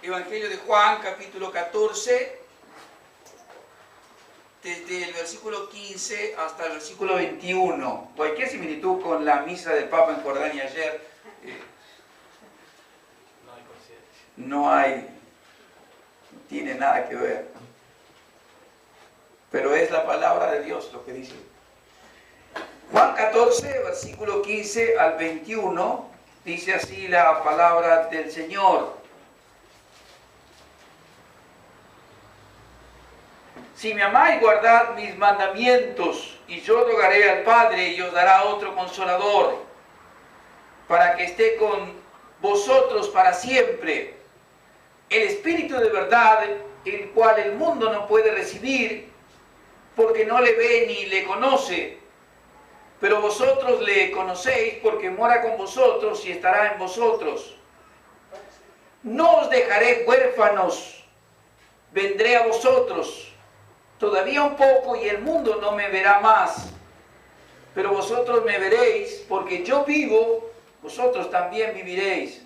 Evangelio de Juan, capítulo 14, desde el versículo 15 hasta el versículo 21. Cualquier similitud con la misa del Papa en Jordania ayer, no tiene nada que ver. Pero es la palabra de Dios lo que dice. Juan 14, versículo 15 al 21, dice así la palabra del Señor. Si me amáis, guardad mis mandamientos, y yo rogaré al Padre, y os dará otro consolador, para que esté con vosotros para siempre. El Espíritu de verdad, el cual el mundo no puede recibir, porque no le ve ni le conoce. Pero vosotros le conocéis, porque mora con vosotros y estará en vosotros. No os dejaré huérfanos, vendré a vosotros. Todavía un poco y el mundo no me verá más, pero vosotros me veréis, porque yo vivo, vosotros también viviréis.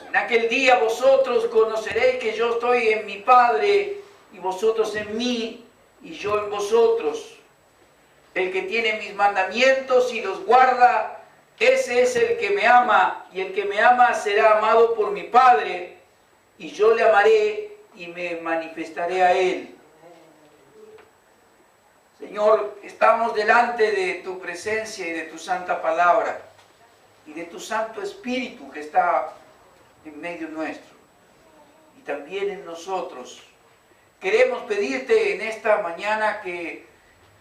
En aquel día vosotros conoceréis que yo estoy en mi Padre, y vosotros en mí, y yo en vosotros. El que tiene mis mandamientos y los guarda, ese es el que me ama, y el que me ama será amado por mi Padre, y yo le amaré y me manifestaré a él. Señor, estamos delante de tu presencia y de tu santa palabra y de tu Santo Espíritu que está en medio nuestro y también en nosotros. Queremos pedirte en esta mañana que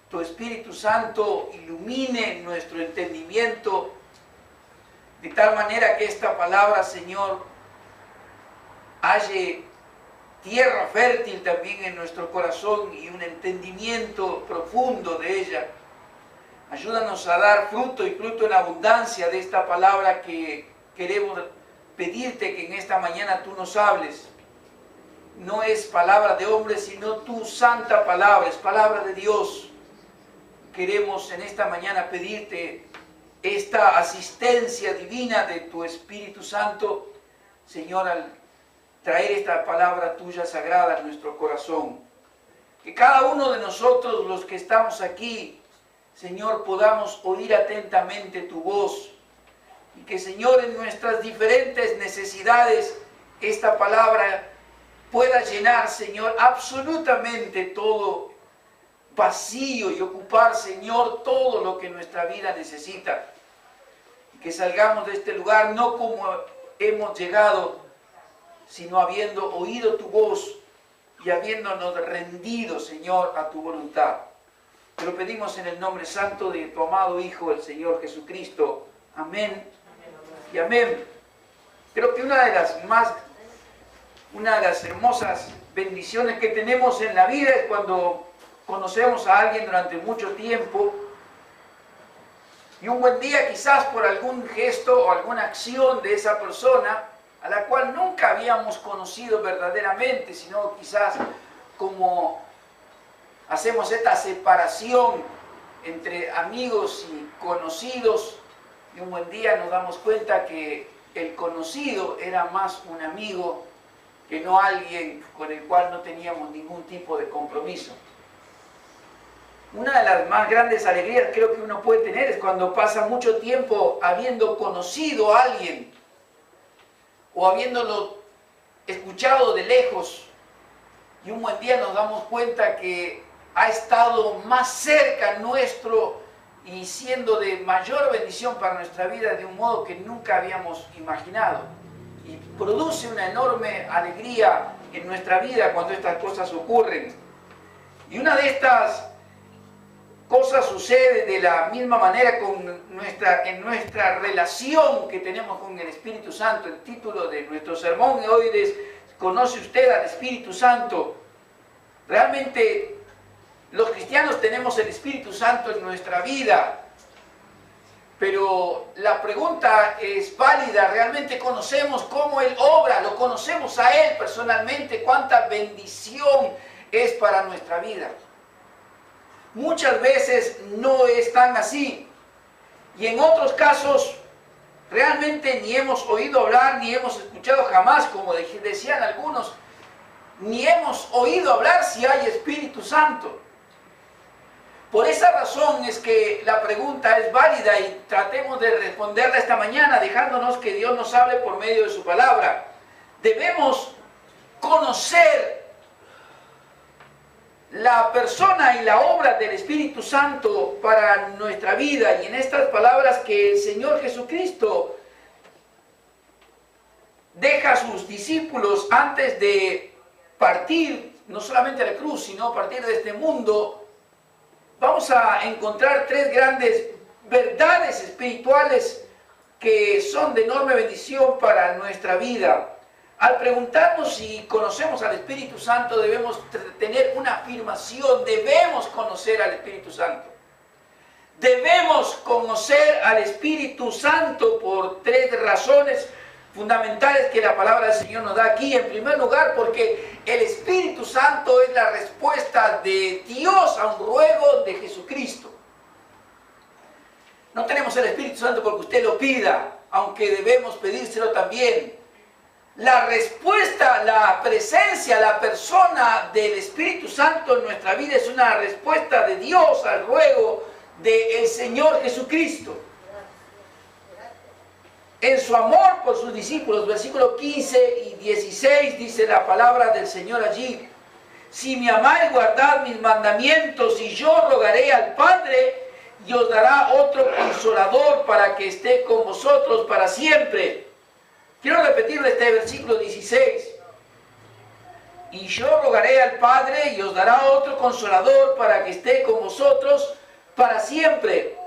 tu Espíritu Santo ilumine nuestro entendimiento de tal manera que esta palabra, Señor, halle tierra fértil también en nuestro corazón y un entendimiento profundo de ella. Ayúdanos a dar fruto y fruto en abundancia de esta palabra que queremos pedirte que en esta mañana tú nos hables. No es palabra de hombre, sino tu santa palabra, es palabra de Dios. Queremos en esta mañana pedirte esta asistencia divina de tu Espíritu Santo, Señor, al traer esta palabra tuya sagrada a nuestro corazón. Que cada uno de nosotros, los que estamos aquí, Señor, podamos oír atentamente tu voz. Y que, Señor, en nuestras diferentes necesidades, esta palabra pueda llenar, Señor, absolutamente todo vacío y ocupar, Señor, todo lo que nuestra vida necesita. Y que salgamos de este lugar no como hemos llegado, sino habiendo oído tu voz y habiéndonos rendido, Señor, a tu voluntad. Te lo pedimos en el nombre santo de tu amado Hijo, el Señor Jesucristo. Amén y amén. Creo que una de las hermosas bendiciones que tenemos en la vida es cuando conocemos a alguien durante mucho tiempo y un buen día, quizás por algún gesto o alguna acción de esa persona, a la cual nunca habíamos conocido verdaderamente, sino quizás como hacemos esta separación entre amigos y conocidos, y un buen día nos damos cuenta que el conocido era más un amigo que no alguien con el cual no teníamos ningún tipo de compromiso. Una de las más grandes alegrías creo que uno puede tener es cuando pasa mucho tiempo habiendo conocido a alguien, o habiéndolo escuchado de lejos, y un buen día nos damos cuenta que ha estado más cerca nuestro y siendo de mayor bendición para nuestra vida de un modo que nunca habíamos imaginado. Y produce una enorme alegría en nuestra vida cuando estas cosas ocurren. Y una de estas cosas sucede de la misma manera en nuestra relación que tenemos con el Espíritu Santo. El título de nuestro sermón hoy es ¿Conoce usted al Espíritu Santo? Realmente los cristianos tenemos el Espíritu Santo en nuestra vida, pero la pregunta es válida. ¿Realmente conocemos cómo Él obra? ¿Lo conocemos a Él personalmente? ¿Cuánta bendición es para nuestra vida? Muchas veces no es tan así, y en otros casos Realmente ni hemos oído hablar, ni hemos escuchado jamás, como decían algunos, ni hemos oído hablar si hay Espíritu Santo. Por esa razón es que la pregunta es válida y tratemos de responderla esta mañana, dejándonos que Dios nos hable por medio de su palabra. Debemos conocer la persona y la obra del Espíritu Santo para nuestra vida, y en estas palabras que el Señor Jesucristo deja a sus discípulos antes de partir, no solamente a la cruz, sino partir de este mundo, vamos a encontrar tres grandes verdades espirituales que son de enorme bendición para nuestra vida. Al preguntarnos si conocemos al Espíritu Santo, debemos tener una afirmación: debemos conocer al Espíritu Santo. Debemos conocer al Espíritu Santo por tres razones fundamentales que la palabra del Señor nos da aquí. En primer lugar, porque el Espíritu Santo es la respuesta de Dios a un ruego de Jesucristo. No tenemos el Espíritu Santo porque usted lo pida, aunque debemos pedírselo también. La respuesta, la presencia, la persona del Espíritu Santo en nuestra vida es una respuesta de Dios al ruego del Señor Jesucristo. En su amor por sus discípulos, versículos 15 y 16, dice la palabra del Señor allí: si me amáis, guardad mis mandamientos, y yo rogaré al Padre, y os dará otro consolador para que esté con vosotros para siempre. Quiero repetirle este versículo 16. Y yo rogaré al Padre, y os dará otro consolador para que esté con vosotros para siempre.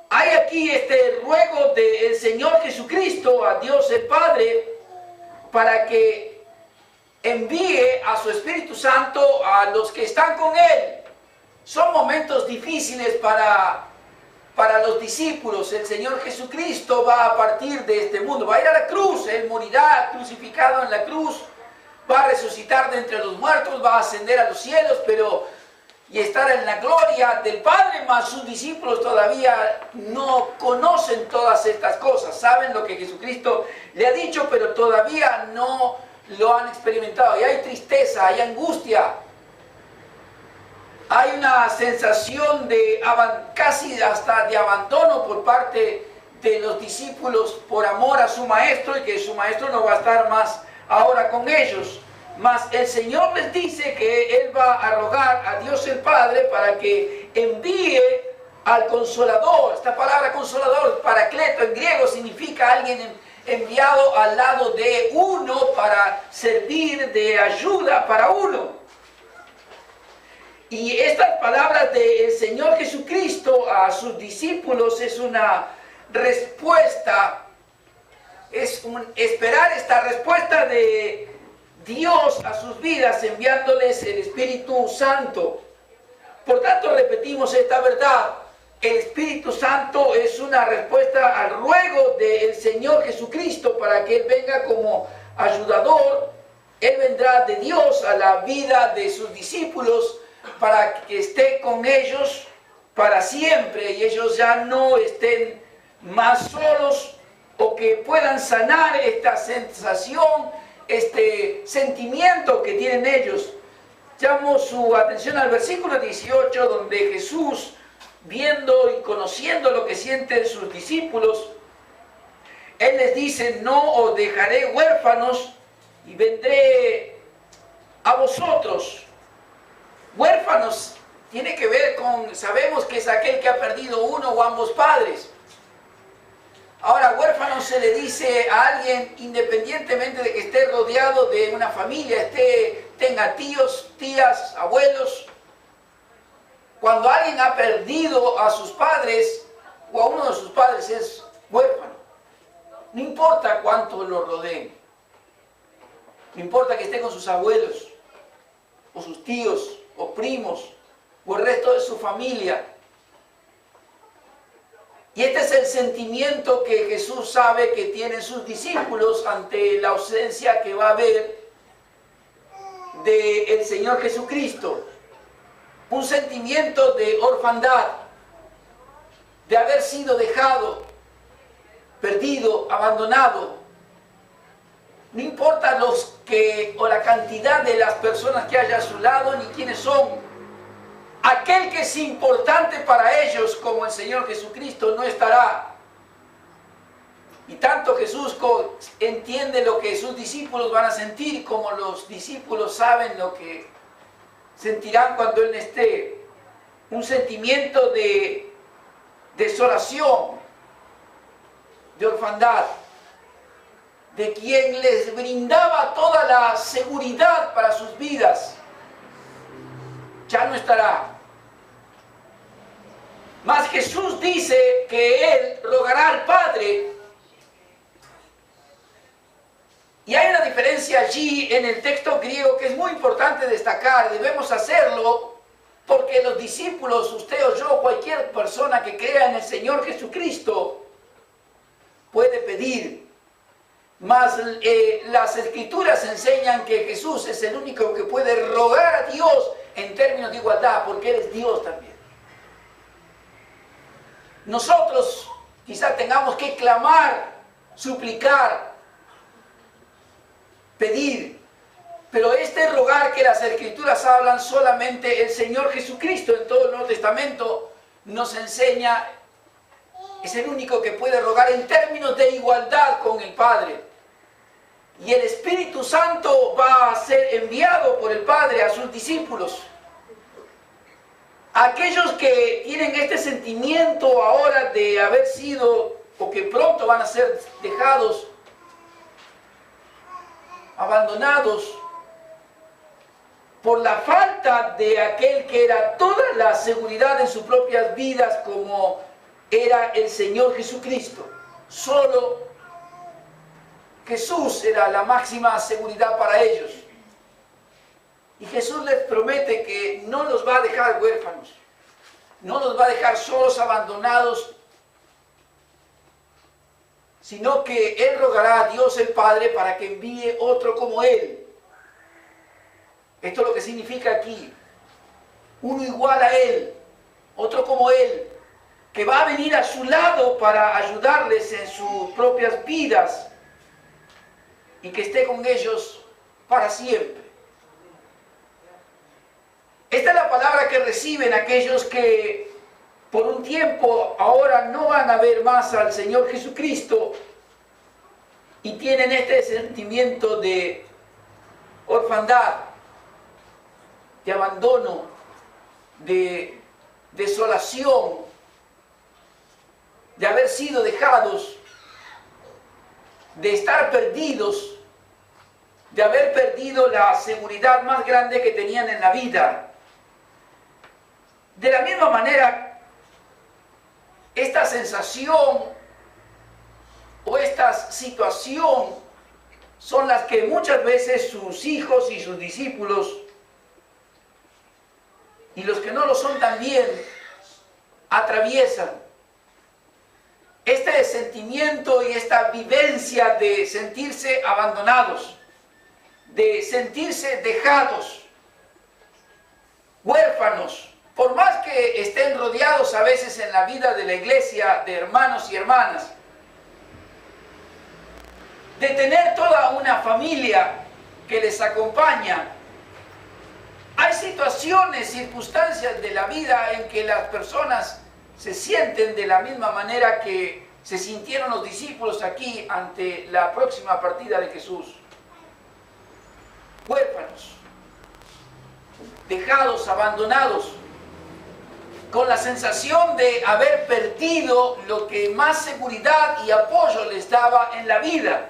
Hay aquí este ruego del Señor Jesucristo a Dios el Padre para que envíe a su Espíritu Santo a los que están con Él. Son momentos difíciles para los discípulos. El Señor Jesucristo va a partir de este mundo, va a ir a la cruz, Él morirá crucificado en la cruz, va a resucitar de entre los muertos, va a ascender a los cielos, y estar en la gloria del Padre, mas sus discípulos todavía no conocen todas estas cosas. Saben lo que Jesucristo le ha dicho, pero todavía no lo han experimentado. Y hay tristeza, hay angustia, hay una sensación de casi hasta de abandono por parte de los discípulos por amor a su maestro, y que su maestro no va a estar más ahora con ellos. Mas el Señor les dice que Él va a rogar a Dios el Padre para que envíe al Consolador. Esta palabra Consolador, Paracleto en griego, significa alguien enviado al lado de uno para servir de ayuda para uno. Y estas palabras del Señor Jesucristo a sus discípulos es una respuesta, esperar esta respuesta de Dios a sus vidas enviándoles el Espíritu Santo. Por tanto, repetimos esta verdad: el Espíritu Santo es una respuesta al ruego del Señor Jesucristo para que Él venga como ayudador. Él vendrá de Dios a la vida de sus discípulos para que esté con ellos para siempre, y ellos ya no estén más solos, o que puedan sanar esta sensación, este sentimiento que tienen ellos. Llamo su atención al versículo 18, donde Jesús, viendo y conociendo lo que sienten sus discípulos, Él les dice: no os dejaré huérfanos, y vendré a vosotros. Huérfanos tiene que ver con, sabemos que es aquel que ha perdido uno o ambos padres. Ahora, huérfano se le dice a alguien independientemente de que esté rodeado de una familia, tenga tíos, tías, abuelos. Cuando alguien ha perdido a sus padres o a uno de sus padres, es huérfano. No importa cuánto lo rodeen, no importa que esté con sus abuelos o sus tíos o primos o el resto de su familia. Y este es el sentimiento que Jesús sabe que tienen sus discípulos ante la ausencia que va a haber del Señor Jesucristo. Un sentimiento de orfandad, de haber sido dejado, perdido, abandonado. No importa los que o la cantidad de las personas que haya a su lado ni quiénes son. Aquel que es importante para ellos como el Señor Jesucristo no estará. Y tanto Jesús entiende lo que sus discípulos van a sentir como los discípulos saben lo que sentirán cuando Él no esté. Un sentimiento de desolación, de orfandad, de quien les brindaba toda la seguridad para sus vidas, ya no estará. Mas Jesús dice que Él rogará al Padre. Y hay una diferencia allí en el texto griego que es muy importante destacar. Debemos hacerlo porque los discípulos, usted o yo, cualquier persona que crea en el Señor Jesucristo, puede pedir. Mas las Escrituras enseñan que Jesús es el único que puede rogar a Dios en términos de igualdad, porque Él es Dios también. Nosotros quizá tengamos que clamar, suplicar, pedir, pero este rogar que las Escrituras hablan, solamente el Señor Jesucristo en todo el Nuevo Testamento nos enseña, es el único que puede rogar en términos de igualdad con el Padre. Y el Espíritu Santo va a ser enviado por el Padre a sus discípulos. Aquellos que tienen este sentimiento ahora de haber sido, o que pronto van a ser dejados, abandonados, por la falta de aquel que era toda la seguridad en sus propias vidas, como era el Señor Jesucristo. Solo Jesús era la máxima seguridad para ellos. Y Jesús les promete que no los va a dejar huérfanos, no los va a dejar solos, abandonados, sino que Él rogará a Dios el Padre para que envíe otro como Él. Esto es lo que significa aquí. Uno igual a Él, otro como Él, que va a venir a su lado para ayudarles en sus propias vidas y que esté con ellos para siempre. Esta es la palabra que reciben aquellos que por un tiempo ahora no van a ver más al Señor Jesucristo y tienen este sentimiento de orfandad, de abandono, de desolación, de haber sido dejados, de estar perdidos, de haber perdido la seguridad más grande que tenían en la vida. De la misma manera, esta sensación o esta situación son las que muchas veces sus hijos y sus discípulos, y los que no lo son también, atraviesan. Este sentimiento y esta vivencia de sentirse abandonados, de sentirse dejados, huérfanos, por más que estén rodeados a veces en la vida de la iglesia de hermanos y hermanas, de tener toda una familia que les acompaña. Hay situaciones, circunstancias de la vida en que las personas se sienten de la misma manera que se sintieron los discípulos aquí ante la próxima partida de Jesús. Huérfanos, dejados, abandonados, con la sensación de haber perdido lo que más seguridad y apoyo les daba en la vida.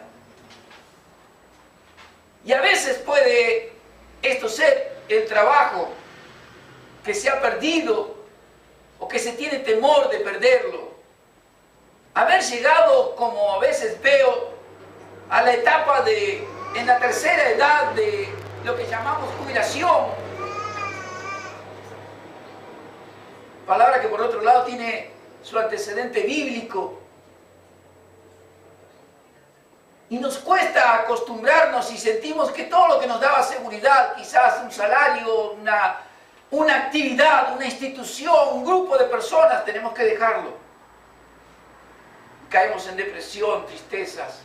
Y a veces puede esto ser el trabajo que se ha perdido o que se tiene temor de perderlo. Haber llegado, como a veces veo, a la etapa en la tercera edad de lo que llamamos jubilación. Palabra que por otro lado tiene su antecedente bíblico. Y nos cuesta acostumbrarnos y sentimos que todo lo que nos daba seguridad, quizás un salario, una actividad, una institución, un grupo de personas, tenemos que dejarlo. caemos en depresión, tristezas,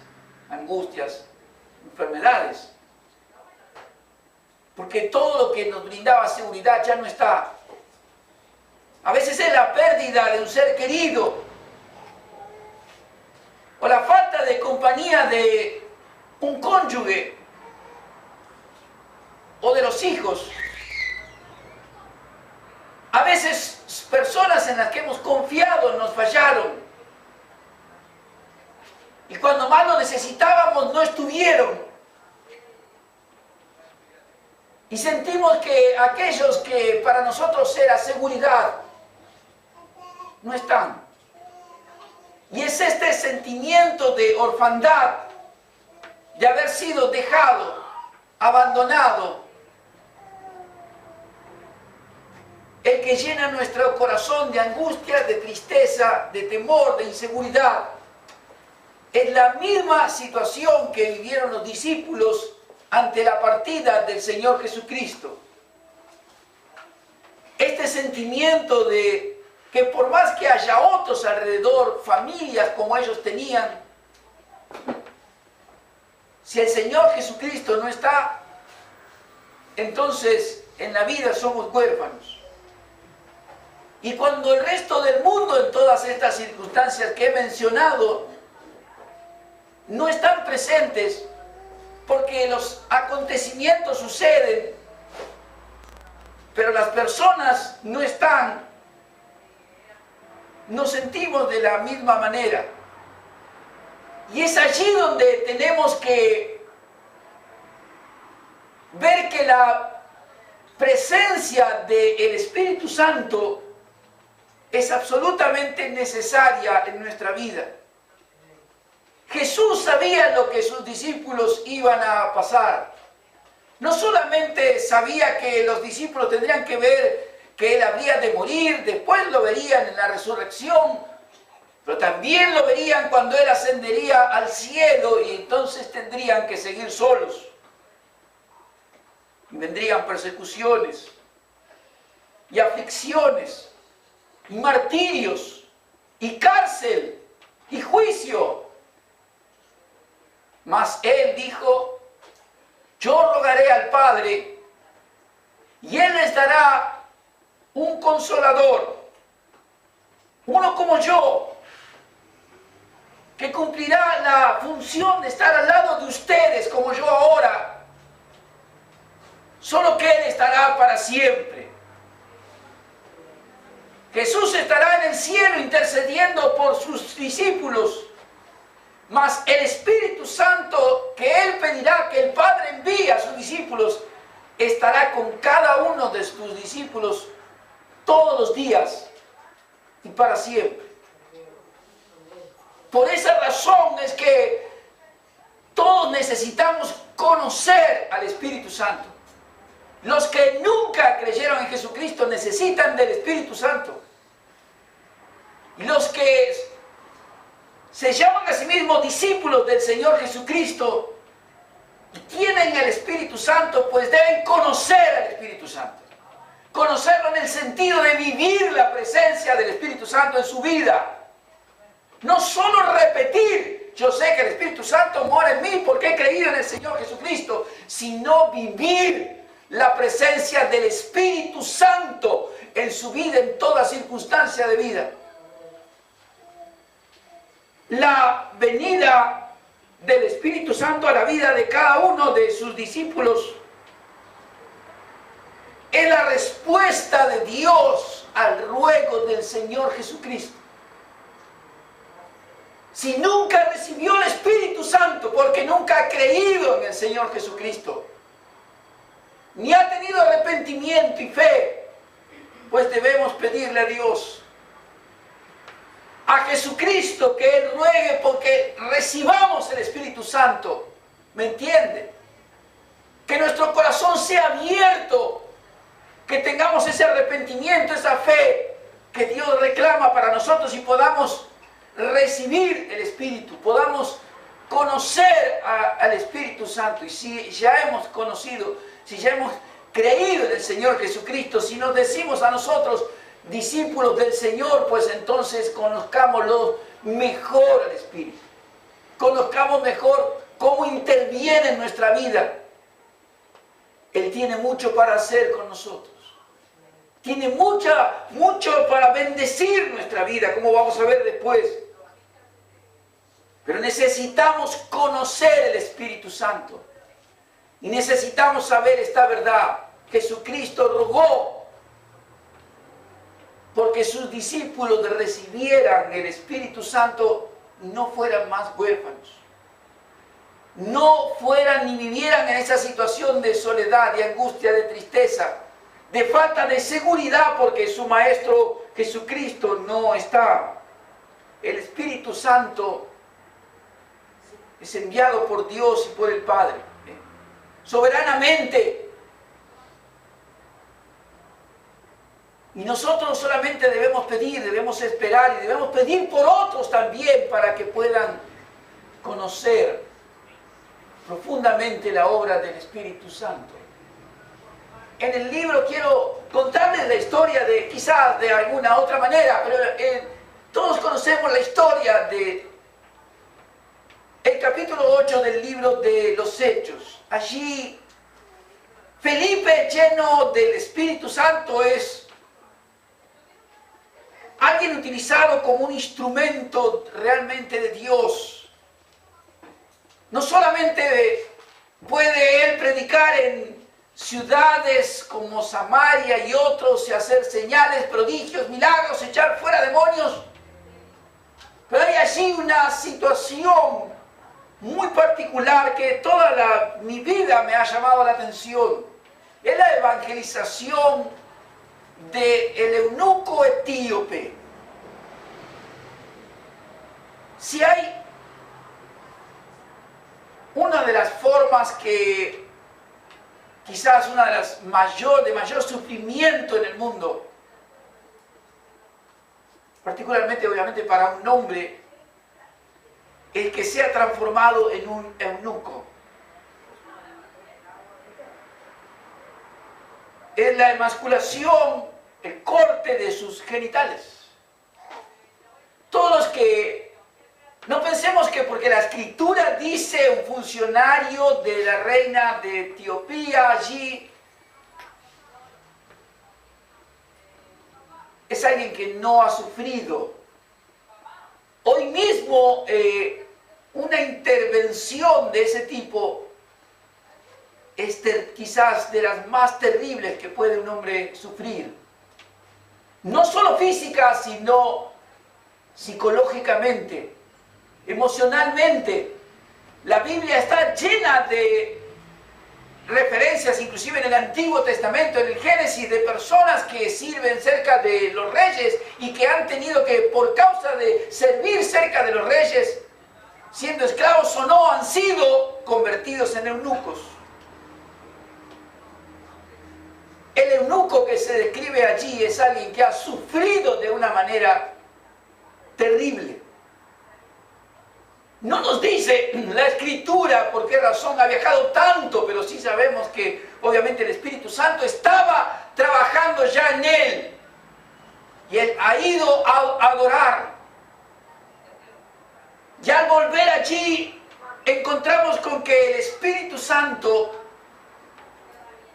angustias, enfermedades. Porque todo lo que nos brindaba seguridad ya no está. A veces es la pérdida de un ser querido o la falta de compañía de un cónyuge o de los hijos. A veces personas en las que hemos confiado nos fallaron. Y cuando más lo necesitábamos no estuvieron. Y sentimos que aquellos que para nosotros era seguridad, no están. Y es este sentimiento de orfandad, de haber sido dejado, abandonado, el que llena nuestro corazón de angustia, de tristeza, de temor, de inseguridad. Es la misma situación que vivieron los discípulos ante la partida del Señor Jesucristo. Este sentimiento de que por más que haya otros alrededor, familias como ellos tenían, si el Señor Jesucristo no está, entonces en la vida somos huérfanos. Y cuando el resto del mundo, en todas estas circunstancias que he mencionado, no están presentes, porque los acontecimientos suceden, pero las personas no están, nos sentimos de la misma manera. Y es allí donde tenemos que ver que la presencia del Espíritu Santo es absolutamente necesaria en nuestra vida. Jesús sabía lo que sus discípulos iban a pasar. No solamente sabía que los discípulos tendrían que ver que Él habría de morir, después lo verían en la resurrección, pero también lo verían cuando Él ascendería al cielo y entonces tendrían que seguir solos. Y vendrían persecuciones y aflicciones y martirios y cárcel y juicio. Mas Él dijo: yo rogaré al Padre y Él les dará un consolador, uno como yo, que cumplirá la función de estar al lado de ustedes como yo ahora, solo que Él estará para siempre. Jesús estará en el cielo intercediendo por sus discípulos, mas el Espíritu Santo que Él pedirá que el Padre envíe a sus discípulos estará con cada uno de sus discípulos todos los días y para siempre. Por esa razón es que todos necesitamos conocer al Espíritu Santo. Los que nunca creyeron en Jesucristo necesitan del Espíritu Santo. Y los que se llaman a sí mismos discípulos del Señor Jesucristo y tienen el Espíritu Santo, pues deben conocer al Espíritu Santo. Conocerlo en el sentido de vivir la presencia del Espíritu Santo en su vida. No solo repetir: yo sé que el Espíritu Santo mora en mí porque he creído en el Señor Jesucristo, sino vivir la presencia del Espíritu Santo en su vida, en toda circunstancia de vida. La venida del Espíritu Santo a la vida de cada uno de sus discípulos es la respuesta de Dios al ruego del Señor Jesucristo. Si nunca recibió el Espíritu Santo porque nunca ha creído en el Señor Jesucristo, ni ha tenido arrepentimiento y fe, pues debemos pedirle a Dios, a Jesucristo, que Él ruegue porque recibamos el Espíritu Santo. ¿Me entiende? Que nuestro corazón sea abierto, que tengamos ese arrepentimiento, esa fe que Dios reclama para nosotros y podamos recibir el Espíritu, podamos conocer al Espíritu Santo. Y si ya hemos conocido, si ya hemos creído en el Señor Jesucristo, si nos decimos a nosotros discípulos del Señor, pues entonces conozcámoslo mejor al Espíritu. Conozcamos mejor cómo interviene en nuestra vida. Él tiene mucho para hacer con nosotros. Tiene mucho para bendecir nuestra vida, como vamos a ver después. Pero necesitamos conocer el Espíritu Santo. Y necesitamos saber esta verdad. Jesucristo rogó porque sus discípulos recibieran el Espíritu Santo y no fueran más huérfanos. No fueran ni vivieran en esa situación de soledad, de angustia, de tristeza, de falta de seguridad porque su Maestro Jesucristo no está. El Espíritu Santo es enviado por Dios y por el Padre, soberanamente. Y nosotros solamente debemos pedir, debemos esperar y debemos pedir por otros también para que puedan conocer profundamente la obra del Espíritu Santo. En el libro quiero contarles la historia de, quizás de alguna otra manera, pero todos conocemos la historia de el capítulo 8 del libro de los Hechos. Allí Felipe, lleno del Espíritu Santo, es alguien utilizado como un instrumento realmente de Dios. No solamente puede él predicar en ciudades como Samaria y otros y hacer señales, prodigios, milagros, echar fuera demonios, pero hay allí una situación muy particular que toda mi vida me ha llamado la atención. Es la evangelización del eunuco etíope. Si hay una de las formas que quizás una de las de mayor sufrimiento en el mundo, particularmente obviamente para un hombre, el que sea transformado en un eunuco. Es la emasculación, el corte de sus genitales. Todos los que no pensemos que porque la Escritura dice un funcionario de la reina de Etiopía allí, es alguien que no ha sufrido. Hoy mismo una intervención de ese tipo es quizás de las más terribles que puede un hombre sufrir. No solo física, sino psicológicamente, emocionalmente. La Biblia está llena de referencias, inclusive en el Antiguo Testamento, en el Génesis, de personas que sirven cerca de los reyes y que han tenido que, por causa de servir cerca de los reyes, siendo esclavos o no, han sido convertidos en eunucos. El eunuco que se describe allí es alguien que ha sufrido de una manera terrible. No nos dice la Escritura por qué razón ha viajado tanto, pero sí sabemos que obviamente el Espíritu Santo estaba trabajando ya en él. Y él ha ido a adorar. Y al volver allí encontramos con que el Espíritu Santo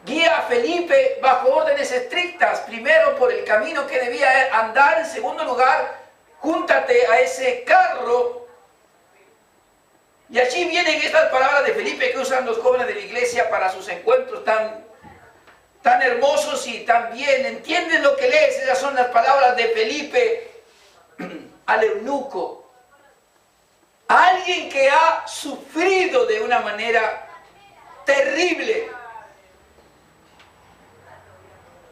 guía a Felipe bajo órdenes estrictas. Primero, por el camino que debía andar. En segundo lugar, júntate a ese carro. Y allí vienen estas palabras de Felipe que usan los jóvenes de la iglesia para sus encuentros tan hermosos y tan bien. ¿Entienden lo que lees? Esas son las palabras de Felipe al eunuco. Alguien que ha sufrido de una manera terrible.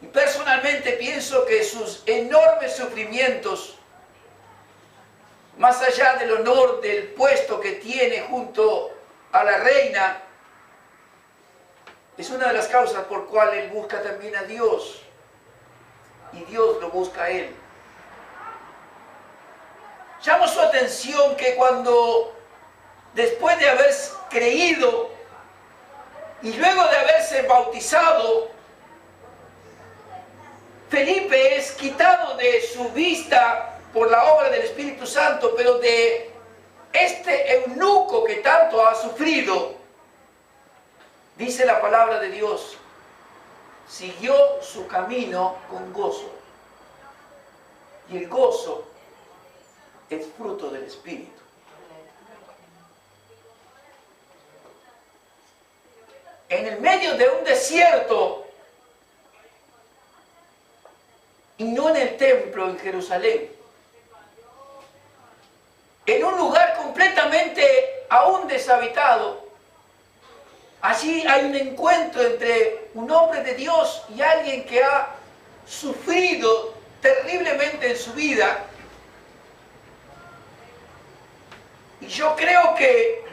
Y personalmente pienso que sus enormes sufrimientos, más allá del honor del puesto que tiene junto a la reina, es una de las causas por cual él busca también a Dios. Y Dios lo busca a él. Llamo su atención que cuando, después de haber creído y luego de haberse bautizado, Felipe es quitado de su vista por la obra del Espíritu Santo, pero de este eunuco que tanto ha sufrido, dice la palabra de Dios, siguió su camino con gozo. Y el gozo es fruto del Espíritu. En el medio de un desierto, y no en el templo en Jerusalén, en un lugar completamente aún deshabitado, allí hay un encuentro entre un hombre de Dios y alguien que ha sufrido terriblemente en su vida. Y yo creo que,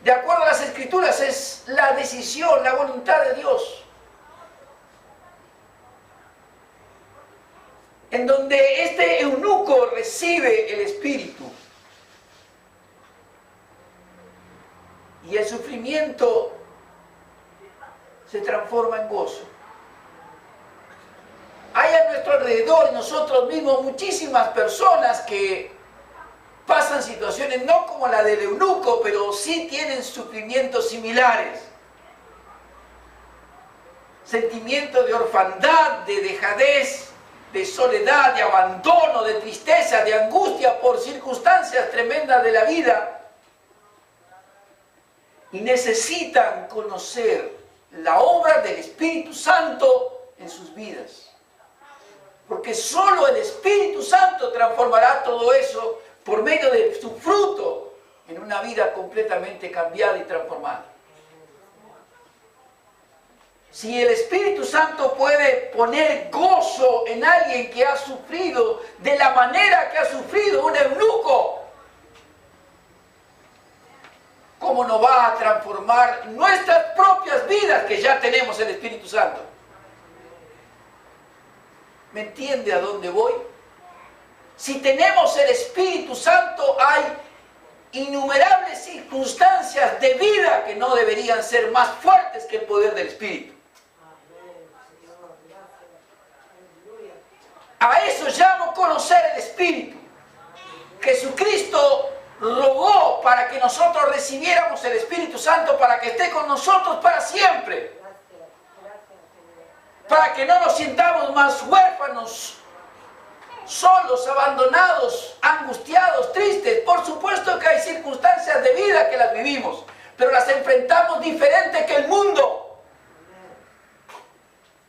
de acuerdo a las Escrituras, es la decisión, la voluntad de Dios, en donde este eunuco recibe el Espíritu y el sufrimiento se transforma en gozo. Hay a nuestro alrededor y nosotros mismos muchísimas personas que pasan situaciones no como la del eunuco, pero sí tienen sufrimientos similares. Sentimientos de orfandad, de dejadez, de soledad, de abandono, de tristeza, de angustia por circunstancias tremendas de la vida. Y necesitan conocer la obra del Espíritu Santo en sus vidas. Porque solo el Espíritu Santo transformará todo eso por medio de su fruto en una vida completamente cambiada y transformada. Si el Espíritu Santo puede poner gozo en alguien que ha sufrido de la manera que ha sufrido un eunuco, ¿cómo no va a transformar nuestras propias vidas que ya tenemos el Espíritu Santo? ¿Me entiende a dónde voy? Si tenemos el Espíritu Santo, hay innumerables circunstancias de vida que no deberían ser más fuertes que el poder del Espíritu. A eso llamo conocer el Espíritu. Jesucristo rogó para que nosotros recibiéramos el Espíritu Santo para que esté con nosotros para siempre. Para que no nos sintamos más huérfanos, solos, abandonados, angustiados, tristes. Por supuesto que hay circunstancias de vida que las vivimos, pero las enfrentamos diferente que el mundo.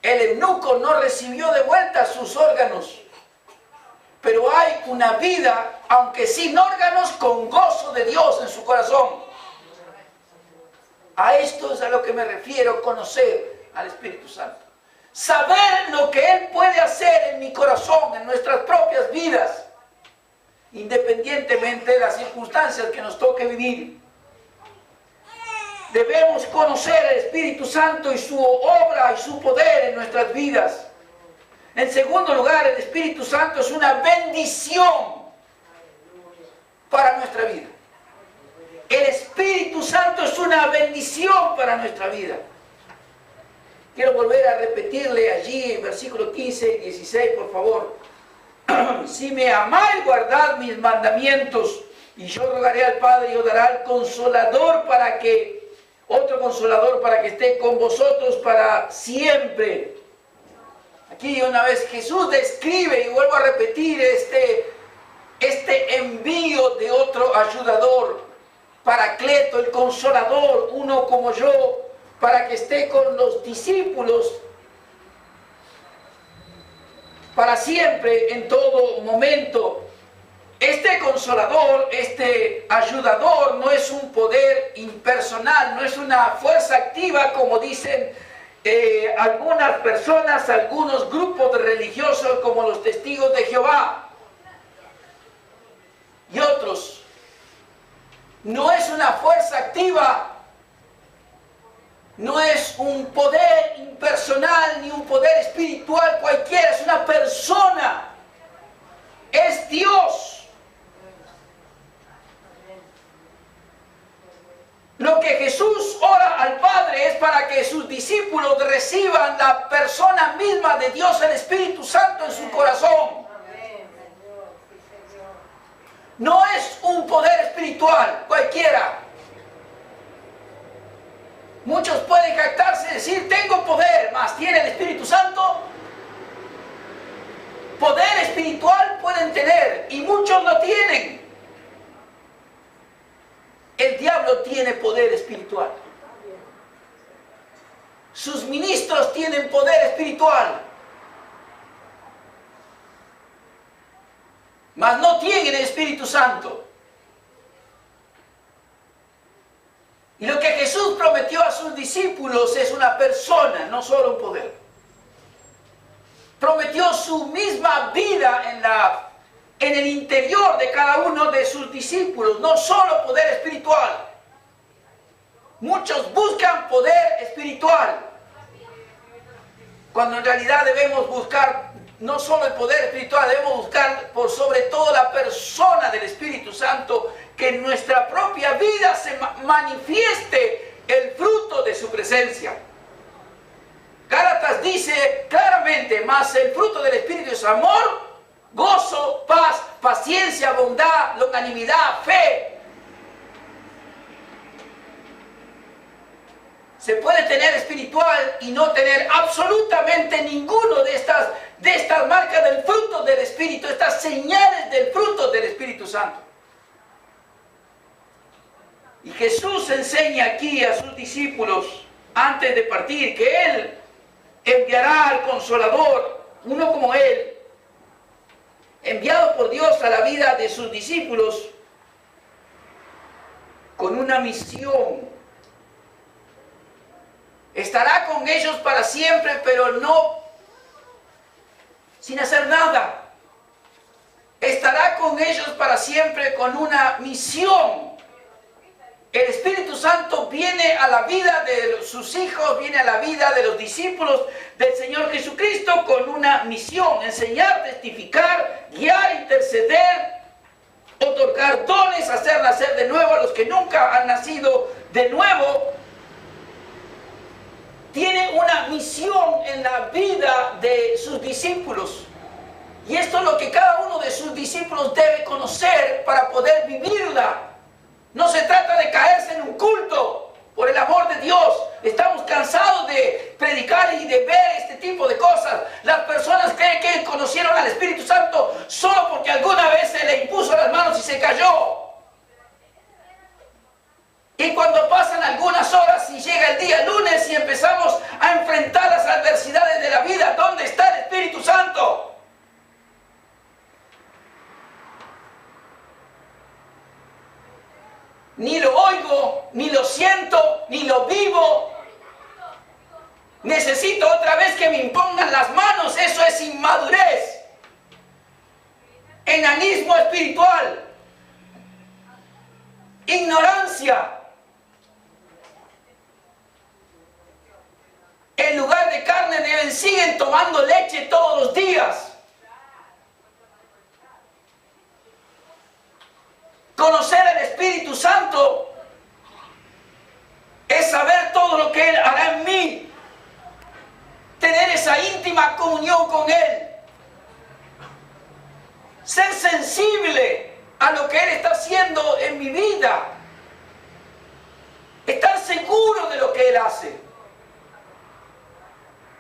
El eunuco no recibió de vuelta sus órganos, pero hay una vida, aunque sin órganos, con gozo de Dios en su corazón. A esto es a lo que me refiero, conocer al Espíritu Santo. Saber lo que Él puede hacer en mi corazón, en nuestras propias vidas, independientemente de las circunstancias que nos toque vivir. Debemos conocer al Espíritu Santo y su obra y su poder en nuestras vidas. En segundo lugar, el Espíritu Santo es una bendición para nuestra vida. El Espíritu Santo es una bendición para nuestra vida. Quiero volver a repetirle allí en versículos 15 y 16, por favor. Si me amáis, guardad mis mandamientos, y yo rogaré al Padre y os dará el Consolador otro Consolador para que esté con vosotros para siempre. Aquí una vez Jesús describe, y vuelvo a repetir, este envío de otro ayudador, Paracleto, el Consolador, uno como yo, para que esté con los discípulos para siempre, en todo momento. Este Consolador, este ayudador, no es un poder impersonal, no es una fuerza activa como dicen algunas personas, algunos grupos de religiosos como los Testigos de Jehová y otros. No es una fuerza activa. No es un poder impersonal ni un poder espiritual cualquiera, es una persona, es Dios. Lo que Jesús ora al Padre es para que sus discípulos reciban la persona misma de Dios, el Espíritu Santo, en su corazón. no es un poder espiritual cualquiera. Muchos pueden jactarse y decir, tengo poder, mas ¿tiene el Espíritu Santo? Poder espiritual pueden tener y muchos no tienen. El diablo tiene poder espiritual. Sus ministros tienen poder espiritual. Mas no tienen el Espíritu Santo. Y lo que Jesús prometió a sus discípulos es una persona, no solo un poder. Prometió su misma vida en el interior de cada uno de sus discípulos, no solo poder espiritual. Muchos buscan poder espiritual, cuando en realidad debemos buscar no solo el poder espiritual, debemos buscar por sobre todo la persona del Espíritu Santo, que en nuestra propia vida se manifieste el fruto de su presencia. Gálatas dice claramente, mas el fruto del Espíritu es amor, gozo, paz, paciencia, bondad, longanimidad, fe. Se puede tener espiritual y no tener absolutamente ninguno de estas marcas del fruto del Espíritu, estas señales del fruto del Espíritu Santo. Y Jesús enseña aquí a sus discípulos, antes de partir, que Él enviará al Consolador, uno como Él, enviado por Dios a la vida de sus discípulos, con una misión. Estará con ellos para siempre, pero no sin hacer nada. Estará con ellos para siempre con una misión. El Espíritu Santo viene a la vida de sus hijos, viene a la vida de los discípulos del Señor Jesucristo con una misión: enseñar, testificar, guiar, interceder, otorgar dones, hacer nacer de nuevo a los que nunca han nacido de nuevo. Tiene una misión en la vida de sus discípulos. Y esto es lo que cada uno de sus discípulos debe conocer para poder vivirla. No se trata de caerse en un culto, por el amor de Dios. Estamos cansados de predicar y de ver este tipo de cosas. Las personas creen que conocieron al Espíritu Santo solo porque alguna vez se le impuso las manos y se cayó. Y cuando pasan algunas horas y llega el día lunes y empezamos a enfrentar las adversidades de la vida, ¿dónde está el Espíritu Santo? Ni lo oigo, ni lo siento, ni lo vivo. Necesito otra vez que me impongan las manos. Eso es inmadurez, enanismo espiritual, ignorancia. En lugar de carne siguen tomando leche todos los días. Conocer al Espíritu Santo es saber todo lo que Él hará en mí. Tener esa íntima comunión con Él. Ser sensible a lo que Él está haciendo en mi vida. Estar seguro de lo que Él hace.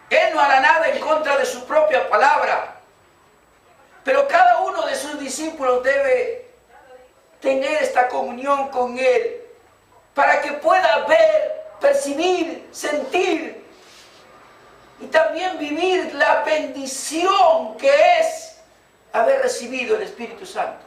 Él no hará nada en contra de su propia palabra. Pero cada uno de sus discípulos debe tener esta comunión con Él, para que pueda ver, percibir, sentir y también vivir la bendición que es haber recibido el Espíritu Santo.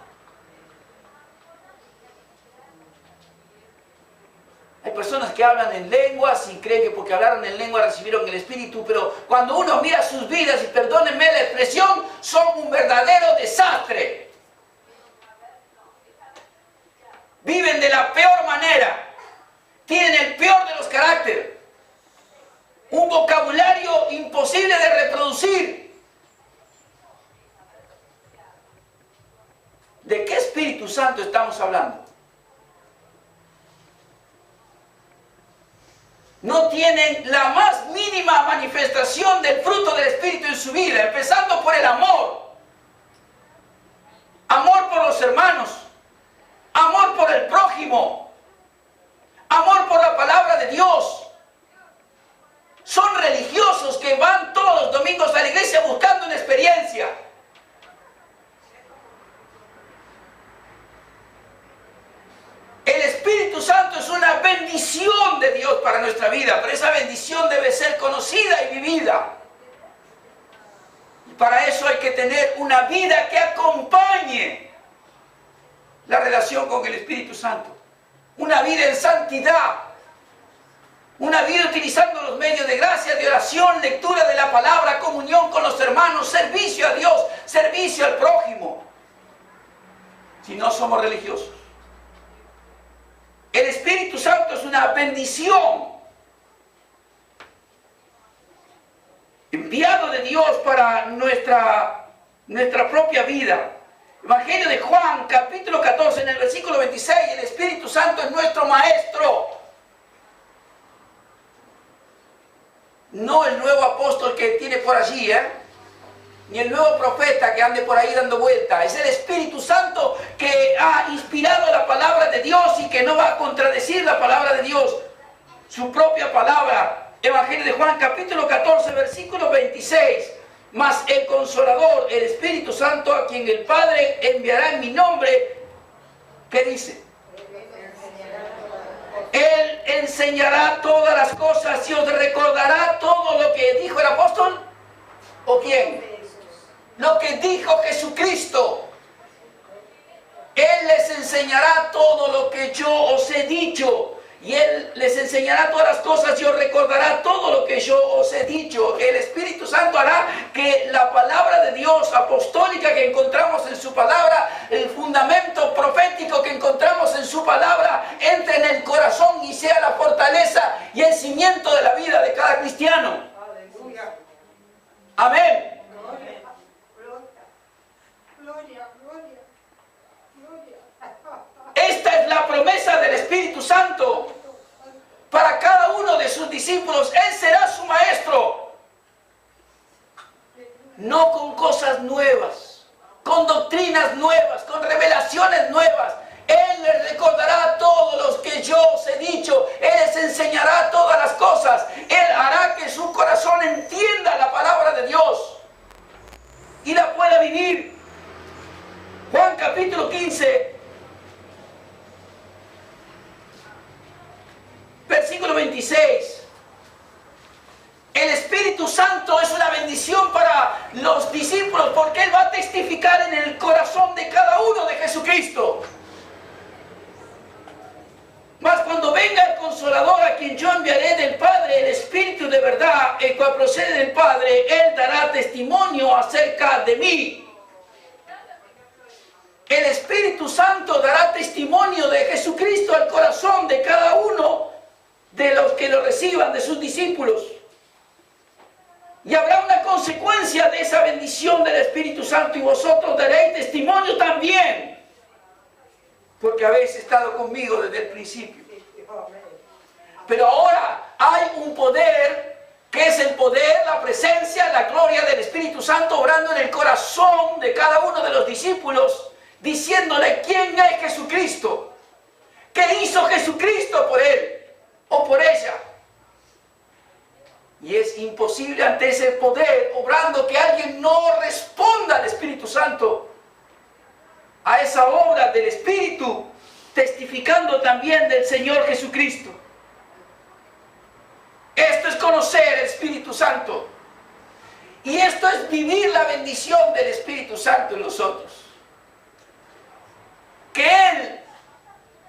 Hay personas que hablan en lenguas y creen que porque hablaron en lengua recibieron el Espíritu, pero cuando uno mira sus vidas, y perdónenme la expresión, son un verdadero desastre. Viven de la peor manera, tienen el peor de los caracteres, un vocabulario imposible de reproducir. ¿De qué Espíritu Santo estamos hablando? No tienen la más mínima manifestación del fruto del Espíritu en su vida, empezando por el amor. Amor por los hermanos, prójimo, amor por la palabra de Dios. Son religiosos que van todos los domingos a la iglesia buscando una experiencia. El Espíritu Santo es una bendición de Dios para nuestra vida, pero esa bendición debe ser conocida y vivida. Y para eso hay que tener una vida que acompañe la relación con el Espíritu Santo. Una vida en santidad. Una vida utilizando los medios de gracia, de oración, lectura de la palabra, comunión con los hermanos, servicio a Dios, servicio al prójimo. Si no somos religiosos. El Espíritu Santo es una bendición enviado de Dios para nuestra propia vida. Evangelio de Juan, capítulo 14, en el versículo 26, el Espíritu Santo es nuestro Maestro. No el nuevo apóstol que tiene por allí, ni el nuevo profeta que ande por ahí dando vuelta. Es el Espíritu Santo que ha inspirado la palabra de Dios y que no va a contradecir la palabra de Dios, su propia palabra. Evangelio de Juan, capítulo 14, versículo 26. Mas el Consolador, el Espíritu Santo, a quien el Padre enviará en mi nombre, ¿qué dice? Él enseñará todas las cosas y os recordará todo lo que dijo el apóstol. ¿O quién? Lo que dijo Jesucristo. Él les enseñará todo lo que yo os he dicho. Y Él les enseñará todas las cosas y os recordará todo lo que yo os he dicho. El Espíritu Santo hará que la palabra de Dios apostólica que encontramos en su palabra, el fundamento profético que encontramos en su palabra, entre en el corazón y sea la fortaleza y el cimiento de la vida de cada cristiano. Amén. Esta es la promesa del Espíritu Santo para cada uno de sus discípulos. Él será su maestro. No con cosas nuevas, con doctrinas nuevas, con revelaciones nuevas. Él les recordará todo lo que yo os he dicho. Él les enseñará todas las cosas. Él hará que su corazón entienda la palabra de Dios y la pueda vivir. Juan capítulo 15. Versículo 26. El Espíritu Santo es una bendición para los discípulos porque Él va a testificar en el corazón de cada uno de Jesucristo. Mas cuando venga el Consolador, a quien yo enviaré del Padre, el Espíritu de verdad, el cual procede del Padre, Él dará testimonio acerca de mí. El Espíritu Santo dará testimonio de Jesucristo al corazón de cada uno de los que lo reciban, de sus discípulos. Y habrá una consecuencia de esa bendición del Espíritu Santo, y vosotros daréis testimonio también, porque habéis estado conmigo desde el principio. Pero ahora hay un poder, que es el poder, la presencia, la gloria del Espíritu Santo obrando en el corazón de cada uno de los discípulos, diciéndole quién es Jesucristo, qué hizo Jesucristo por él o por ella. Y es imposible ante ese poder obrando que alguien no responda al Espíritu Santo, a esa obra del Espíritu, testificando también del Señor Jesucristo. Esto es conocer el Espíritu Santo. Y esto es vivir la bendición del Espíritu Santo en nosotros. Que Él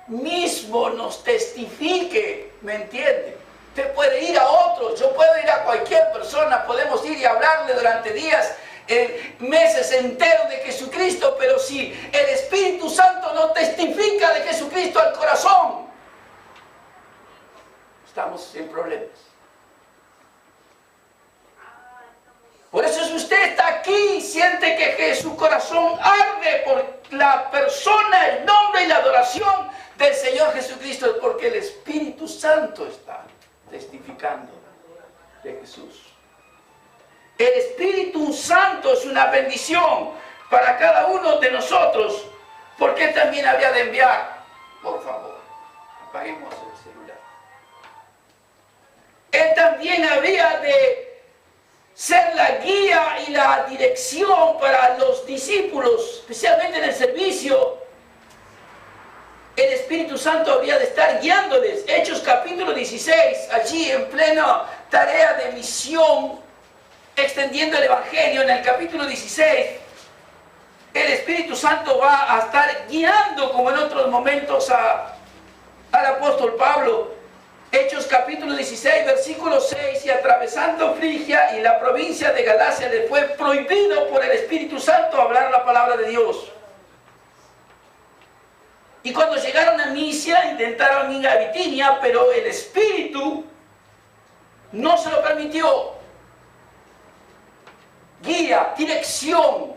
mismo nos testifique, ¿me entiende? Usted puede ir a otros, yo puedo ir a cualquier persona, podemos ir y hablarle durante días, meses enteros de Jesucristo, pero si el Espíritu Santo no testifica de Jesucristo al corazón, estamos en problemas. Por eso si usted está aquí y siente que su corazón arde por la persona, el nombre y la adoración del Señor Jesucristo, es porque el Espíritu Santo está testificando de Jesús. El Espíritu Santo es una bendición para cada uno de nosotros. ¿Por qué también habría de enviar? Por favor. apaguemos el celular. Él también había de ser la guía y la dirección para los discípulos, especialmente en el servicio. El Espíritu Santo habría de estar guiándoles. Hechos capítulo 16, allí en plena tarea de misión, extendiendo el Evangelio, en el capítulo 16, el Espíritu Santo va a estar guiando, como en otros momentos, al apóstol Pablo. Hechos capítulo 16, versículo 6, y atravesando Frigia y la provincia de Galacia le fue prohibido por el Espíritu Santo hablar la palabra de Dios. Y cuando llegaron a Misia intentaron ir a Bitinia, pero el Espíritu no se lo permitió. Guía, dirección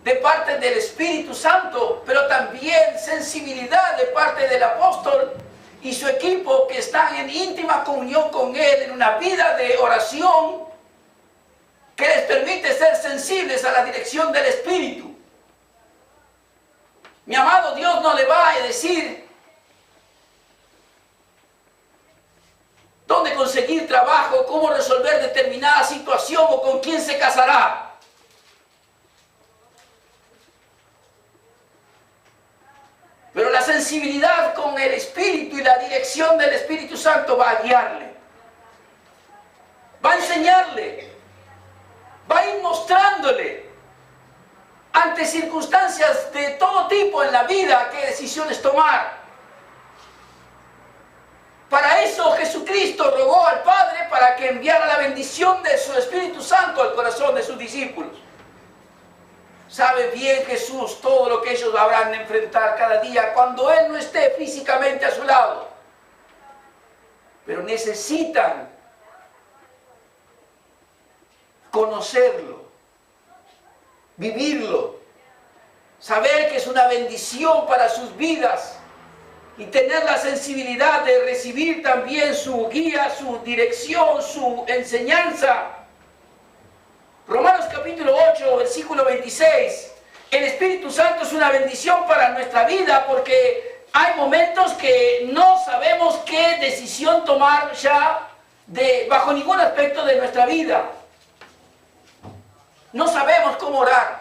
de parte del Espíritu Santo, pero también sensibilidad de parte del apóstol y su equipo, que están en íntima comunión con Él, en una vida de oración que les permite ser sensibles a la dirección del Espíritu. Mi amado, Dios no le va a decir dónde conseguir trabajo, cómo resolver determinada situación o con quién se casará. Pero la sensibilidad con el Espíritu y la dirección del Espíritu Santo va a guiarle, va a enseñarle, va a ir mostrándole ante circunstancias de todo tipo en la vida qué decisiones tomar. Para eso Jesucristo rogó al Padre para que enviara la bendición de su Espíritu Santo al corazón de sus discípulos. Sabe bien Jesús todo lo que ellos habrán de enfrentar cada día cuando Él no esté físicamente a su lado. Pero necesitan conocerlo, vivirlo, saber que es una bendición para sus vidas y tener la sensibilidad de recibir también su guía, su dirección, su enseñanza. Romanos capítulo 8, versículo 26. El Espíritu Santo es una bendición para nuestra vida porque hay momentos que no sabemos qué decisión tomar ya bajo ningún aspecto de nuestra vida. No sabemos cómo orar.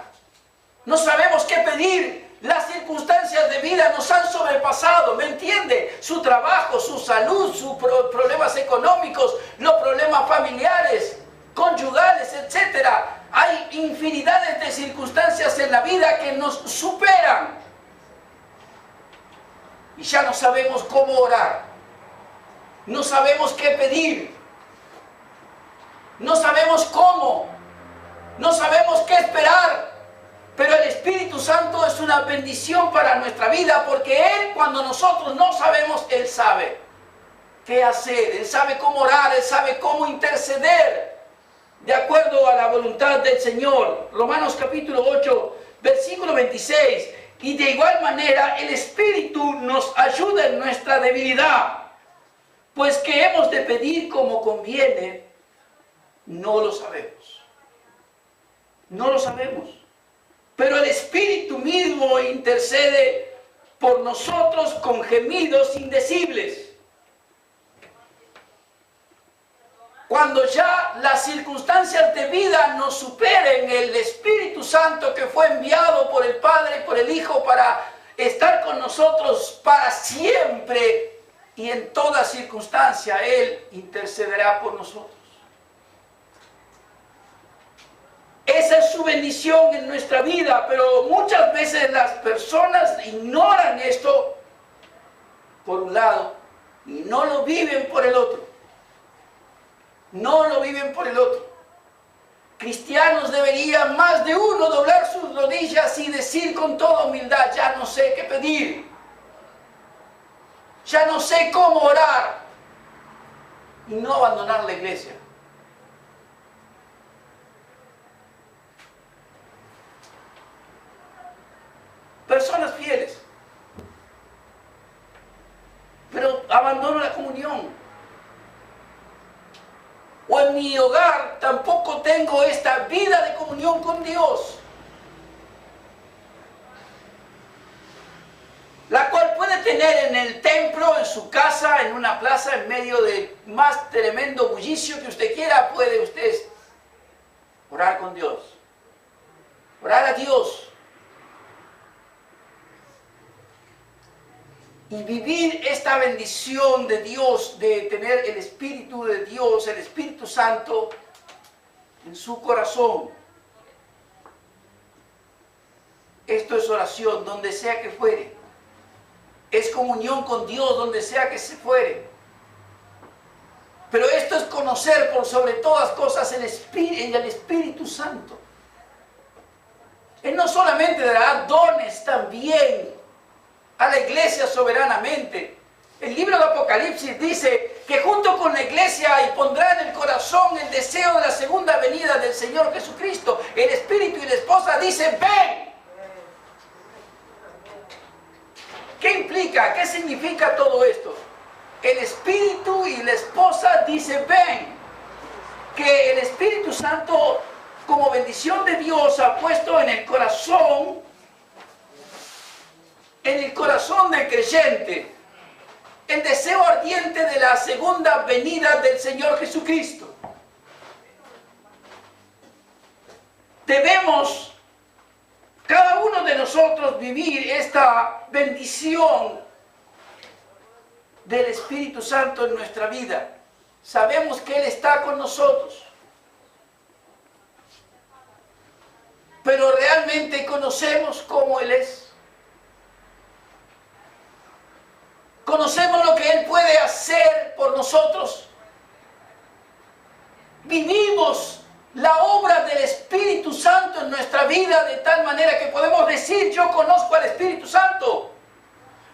No sabemos qué pedir. Las circunstancias de vida nos han sobrepasado, ¿me entiende? Su trabajo, su salud, sus problemas económicos, los problemas familiares, conyugales, etc. Hay infinidades de circunstancias en la vida que nos superan. Y ya no sabemos cómo orar. No sabemos qué pedir. No sabemos cómo. No sabemos qué esperar. Pero el Espíritu Santo es una bendición para nuestra vida porque Él, cuando nosotros no sabemos, Él sabe qué hacer. Él sabe cómo orar, Él sabe cómo interceder de acuerdo a la voluntad del Señor. Romanos capítulo 8, versículo 26. Y de igual manera el Espíritu nos ayuda en nuestra debilidad, pues que hemos de pedir como conviene, no lo sabemos. No lo sabemos. Pero el Espíritu mismo intercede por nosotros con gemidos indecibles. Cuando ya las circunstancias de vida nos superen, el Espíritu Santo que fue enviado por el Padre y por el Hijo para estar con nosotros para siempre y en toda circunstancia, Él intercederá por nosotros. Esa es su bendición en nuestra vida, pero muchas veces las personas ignoran esto por un lado y no lo viven por el otro. No lo viven por el otro. Cristianos deberían más de uno doblar sus rodillas y decir con toda humildad: ya no sé qué pedir, ya no sé cómo orar, y no abandonar la iglesia. Personas fieles, pero abandono la comunión. O en mi hogar tampoco tengo esta vida de comunión con Dios, la cual puede tener en el templo, en su casa, en una plaza, en medio del más tremendo bullicio que usted quiera, puede usted orar con Dios. Orar a Dios. Y vivir esta bendición de Dios, de tener el Espíritu de Dios, el Espíritu Santo, en su corazón. Esto es oración, donde sea que fuere. Es comunión con Dios, donde sea que se fuere. Pero esto es conocer por sobre todas cosas el Espíritu Santo. Él no solamente dará dones también a la iglesia soberanamente. El libro de Apocalipsis dice que junto con la iglesia y pondrá en el corazón el deseo de la segunda venida del Señor Jesucristo. El Espíritu y la esposa dicen, ven. ¿Qué implica? ¿Qué significa todo esto? El Espíritu y la esposa dicen, ven. Que el Espíritu Santo, como bendición de Dios, ha puesto en el corazón del creyente, el deseo ardiente de la segunda venida del Señor Jesucristo. Debemos, cada uno de nosotros, vivir esta bendición del Espíritu Santo en nuestra vida. Sabemos que Él está con nosotros. Pero realmente conocemos cómo Él es. Conocemos lo que Él puede hacer por nosotros. Vivimos la obra del Espíritu Santo en nuestra vida de tal manera que podemos decir, yo conozco al Espíritu Santo.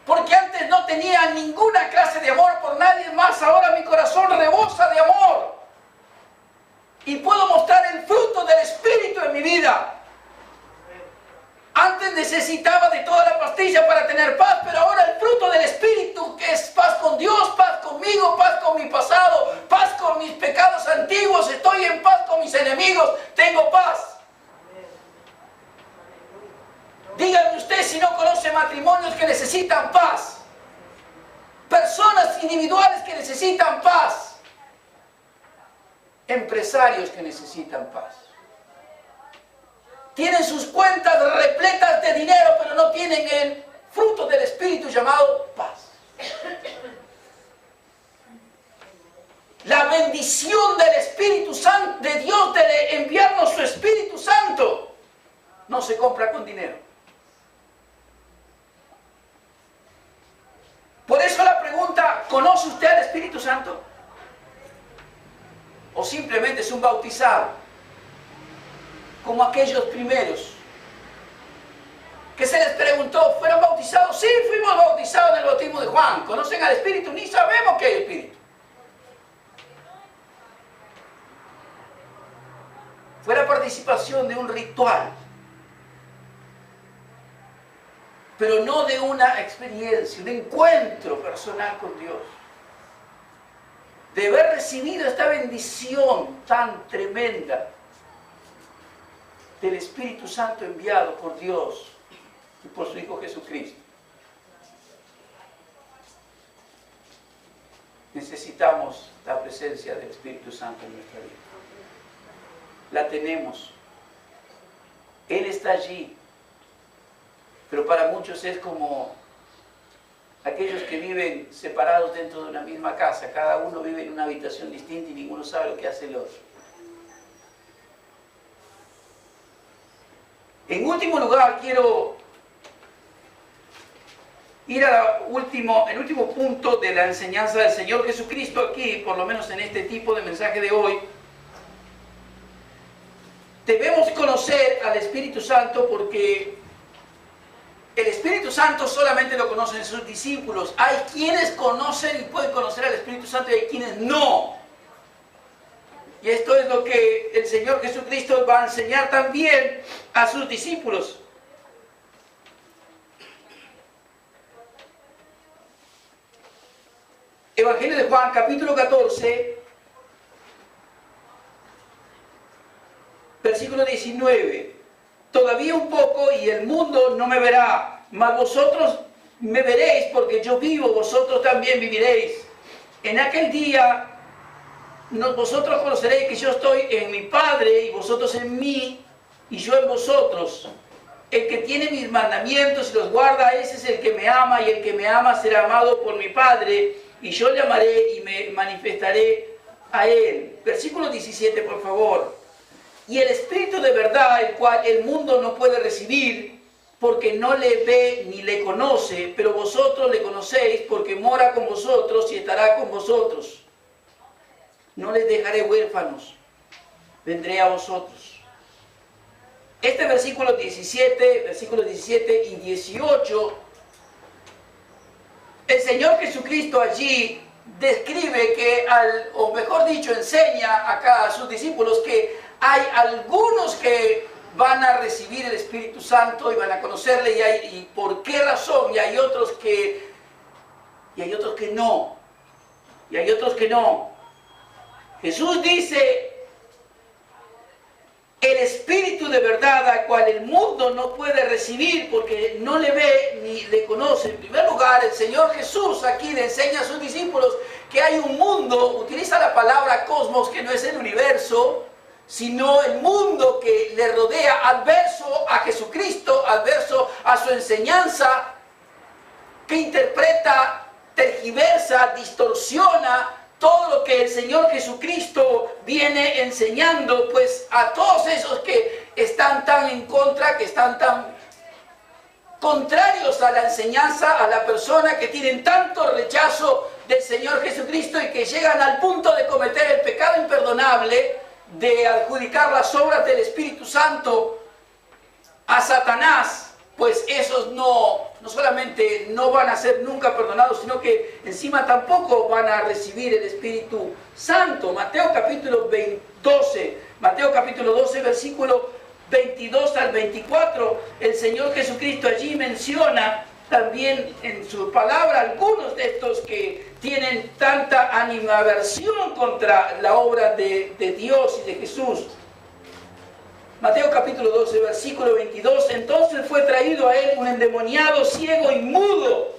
Porque antes no tenía ninguna clase de amor por nadie más, ahora mi corazón rebosa de amor. Y puedo mostrar el fruto del Espíritu en mi vida. Antes necesitaba de toda la pastilla para tener paz, pero ahora el fruto del Espíritu, que es paz con Dios, paz conmigo, paz con mi pasado, paz con mis pecados antiguos, estoy en paz con mis enemigos, tengo paz. Dígame usted si no conoce matrimonios que necesitan paz, personas individuales que necesitan paz, empresarios que necesitan paz. Tienen sus cuentas repletas de dinero, pero no tienen el fruto del Espíritu llamado paz. La bendición del Espíritu Santo, de Dios, de enviarnos su Espíritu Santo, no se compra con dinero. Por eso la pregunta, ¿conoce usted al Espíritu Santo? ¿O simplemente es un bautizado? Como aquellos primeros que se les preguntó, ¿fueron bautizados? Sí, fuimos bautizados en el bautismo de Juan. ¿Conocen al Espíritu? Ni sabemos que hay Espíritu. Fue la participación de un ritual, pero no de una experiencia, un encuentro personal con Dios. De haber recibido esta bendición tan tremenda del Espíritu Santo enviado por Dios y por su Hijo Jesucristo. Necesitamos la presencia del Espíritu Santo en nuestra vida. La tenemos. Él está allí. Pero para muchos es como aquellos que viven separados dentro de una misma casa. Cada uno vive en una habitación distinta y ninguno sabe lo que hace el otro. En último lugar, quiero ir al último punto de la enseñanza del Señor Jesucristo aquí, por lo menos en este tipo de mensaje de hoy. Debemos conocer al Espíritu Santo porque el Espíritu Santo solamente lo conocen sus discípulos. Hay quienes conocen y pueden conocer al Espíritu Santo y hay quienes no. Y esto es lo que el Señor Jesucristo va a enseñar también a sus discípulos. Evangelio de Juan, capítulo 14, versículo 19. Todavía un poco y el mundo no me verá, mas vosotros me veréis porque yo vivo, vosotros también viviréis. En aquel día vosotros conoceréis que yo estoy en mi Padre y vosotros en mí y yo en vosotros. El que tiene mis mandamientos y los guarda, ese es el que me ama, y el que me ama será amado por mi Padre, y yo le amaré y me manifestaré a él. Versículo 17, por favor. Y el Espíritu de verdad, el cual el mundo no puede recibir, porque no le ve ni le conoce, pero vosotros le conocéis, porque mora con vosotros y estará con vosotros. No les dejaré huérfanos, vendré a vosotros. Este versículo 17 y 18, el Señor Jesucristo allí describe que, o mejor dicho, enseña acá a sus discípulos que hay algunos que van a recibir el Espíritu Santo y van a conocerle, y por qué razón, y hay otros que no, y hay otros que no. Jesús dice: el Espíritu de verdad, al cual el mundo no puede recibir porque no le ve ni le conoce. En primer lugar, el Señor Jesús aquí le enseña a sus discípulos que hay un mundo, utiliza la palabra cosmos, que no es el universo, sino el mundo que le rodea, adverso a Jesucristo, adverso a su enseñanza, que interpreta, tergiversa, distorsiona todo lo que el Señor Jesucristo viene enseñando, pues a todos esos que están tan en contra, que están tan contrarios a la enseñanza, a la persona, que tienen tanto rechazo del Señor Jesucristo y que llegan al punto de cometer el pecado imperdonable de adjudicar las obras del Espíritu Santo a Satanás. Pues esos no solamente no van a ser nunca perdonados, sino que encima tampoco van a recibir el Espíritu Santo. Mateo capítulo 12, versículo 22 al 24, el Señor Jesucristo allí menciona también en su palabra algunos de estos que tienen tanta animadversión contra la obra de Dios y de Jesús. Mateo capítulo 12, versículo 22, entonces fue traído a él un endemoniado ciego y mudo,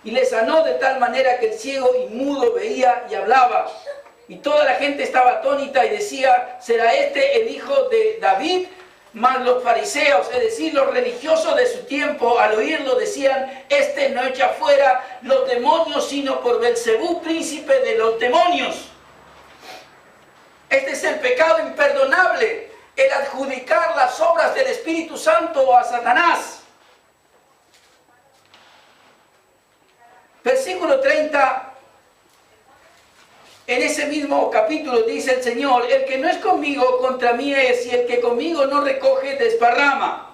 y le sanó de tal manera que el ciego y mudo veía y hablaba. Y toda la gente estaba atónita y decía: ¿será este el hijo de David? Mas los fariseos, es decir, los religiosos de su tiempo, al oírlo decían: este no echa fuera los demonios, sino por Belcebú, príncipe de los demonios. Este es el pecado imperdonable, el adjudicar las obras del Espíritu Santo a Satanás. Versículo 30, en ese mismo capítulo dice el Señor: el que no es conmigo, contra mí es, y el que conmigo no recoge, desparrama.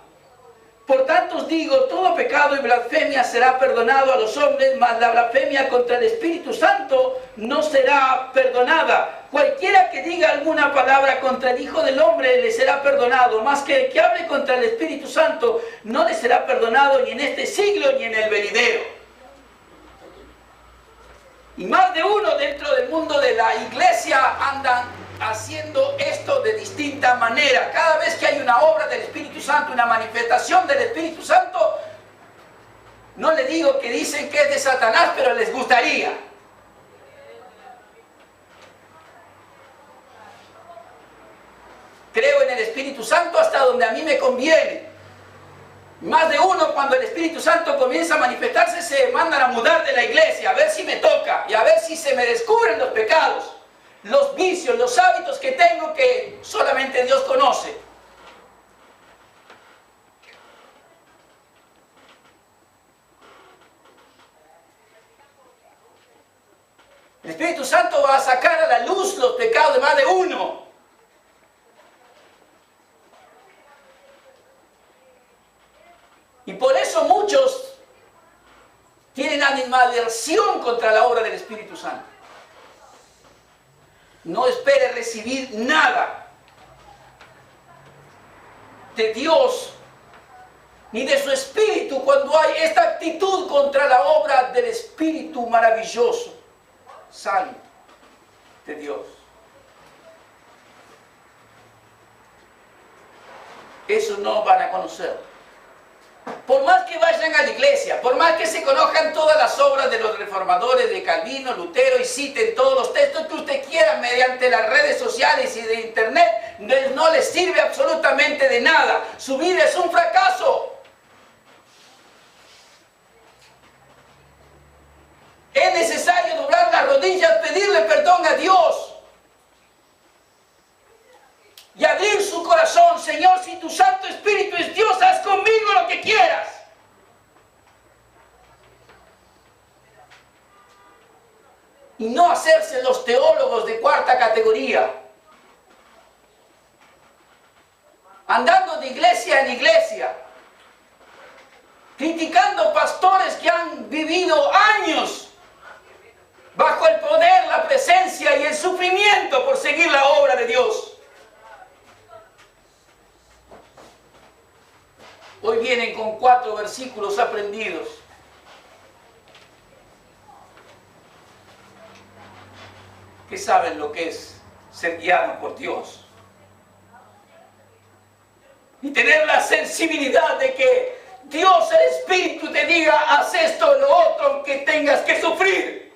Por tanto os digo, todo pecado y blasfemia será perdonado a los hombres, mas la blasfemia contra el Espíritu Santo no será perdonada. Cualquiera que diga alguna palabra contra el Hijo del Hombre le será perdonado, mas que el que hable contra el Espíritu Santo no le será perdonado ni en este siglo ni en el venidero. Y más de uno dentro del mundo de la iglesia andan haciendo esto de distinta manera. Cada vez que hay una obra del Espíritu Santo, una manifestación del Espíritu Santo, no le digo que dicen que es de Satanás, pero les gustaría. Creo en el Espíritu Santo hasta donde a mí me conviene. Más de uno, cuando el Espíritu Santo comienza a manifestarse, se mandan a mudar de la iglesia, a ver si me toca y a ver si se me descubren los pecados, los vicios, los hábitos que tengo que solamente Dios conoce. El Espíritu Santo va a sacar a la luz los pecados de más de uno. Y por eso muchos tienen animadversión contra la obra del Espíritu Santo. No espere recibir nada de Dios ni de su Espíritu cuando hay esta actitud contra la obra del Espíritu maravilloso, santo de Dios. Eso no van a conocer. por más que vayan a la iglesia, por más que se conozcan todas las obras de los reformadores, de Calvino, Lutero, y citen todos los textos que usted quiera mediante las redes sociales y de internet, no les sirve absolutamente de nada. Su vida es un fracaso. Es necesario doblar las rodillas, pedirle perdón a Dios y abrir su corazón. Señor, si tu Santo Espíritu es Dios, haz conmigo lo que quieras. Y no hacerse los teólogos de cuarta categoría, andando de iglesia en iglesia, criticando pastores que han vivido años bajo el poder, la presencia y el sufrimiento por seguir la obra de Dios. Hoy vienen con 4 versículos aprendidos. Que saben lo que es ser guiado por Dios. Y tener la sensibilidad de que Dios, el Espíritu, te diga, haz esto o lo otro, aunque tengas que sufrir.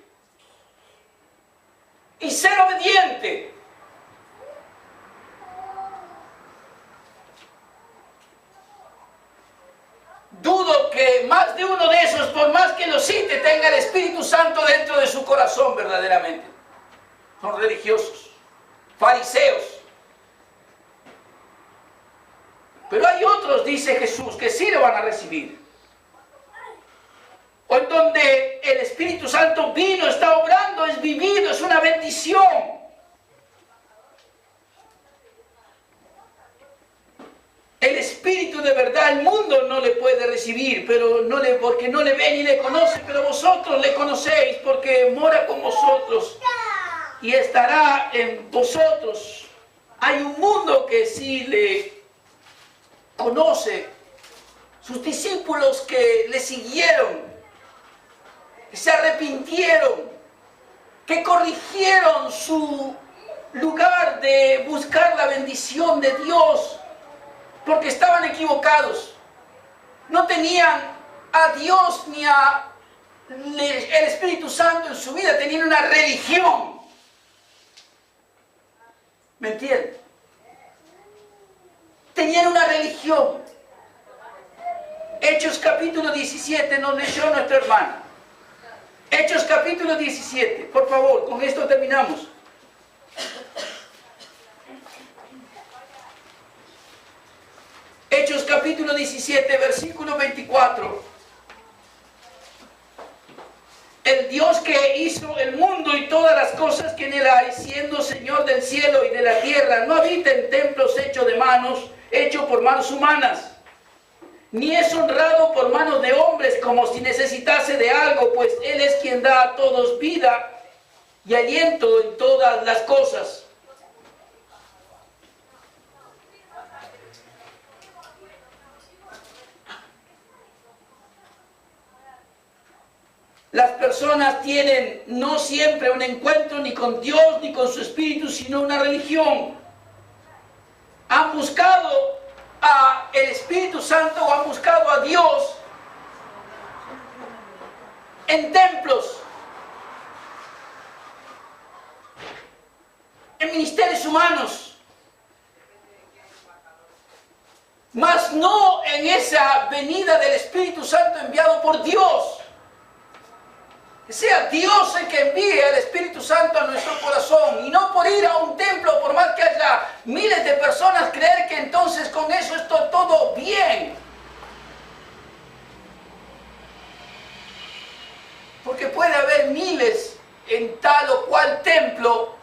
Y ser obediente. Dudo que más de uno de esos, por más que lo cite, tenga el Espíritu Santo dentro de su corazón verdaderamente. Son religiosos, fariseos. Pero hay otros, dice Jesús, que sí lo van a recibir. O en donde el Espíritu Santo vino, está obrando, es vivido, es una bendición. El Espíritu de verdad, el mundo no le puede recibir, pero porque no le ve ni le conoce, pero vosotros le conocéis porque mora con vosotros y estará en vosotros. Hay un mundo que sí le conoce, sus discípulos que le siguieron, que se arrepintieron, que corrigieron su lugar de buscar la bendición de Dios, porque estaban equivocados. No tenían a Dios ni el Espíritu Santo en su vida, tenían una religión. ¿Me entienden? Tenían una religión. Hechos capítulo 17 nos leyó nuestra hermana. Hechos capítulo 17, por favor, con esto terminamos. Hechos capítulo 17, versículo 24. El Dios que hizo el mundo y todas las cosas que en él hay, siendo Señor del cielo y de la tierra, no habita en templos hechos por manos humanas, ni es honrado por manos de hombres como si necesitase de algo, pues Él es quien da a todos vida y aliento en todas las cosas. Las personas tienen no siempre un encuentro ni con Dios ni con su Espíritu, sino una religión. Han buscado el Espíritu Santo o han buscado a Dios en templos, en ministerios humanos, mas no en esa venida del Espíritu Santo enviado por Dios. Que sea Dios el que envíe al Espíritu Santo a nuestro corazón y no por ir a un templo, por más que haya miles de personas, creer que entonces con eso está todo bien. Porque puede haber miles en tal o cual templo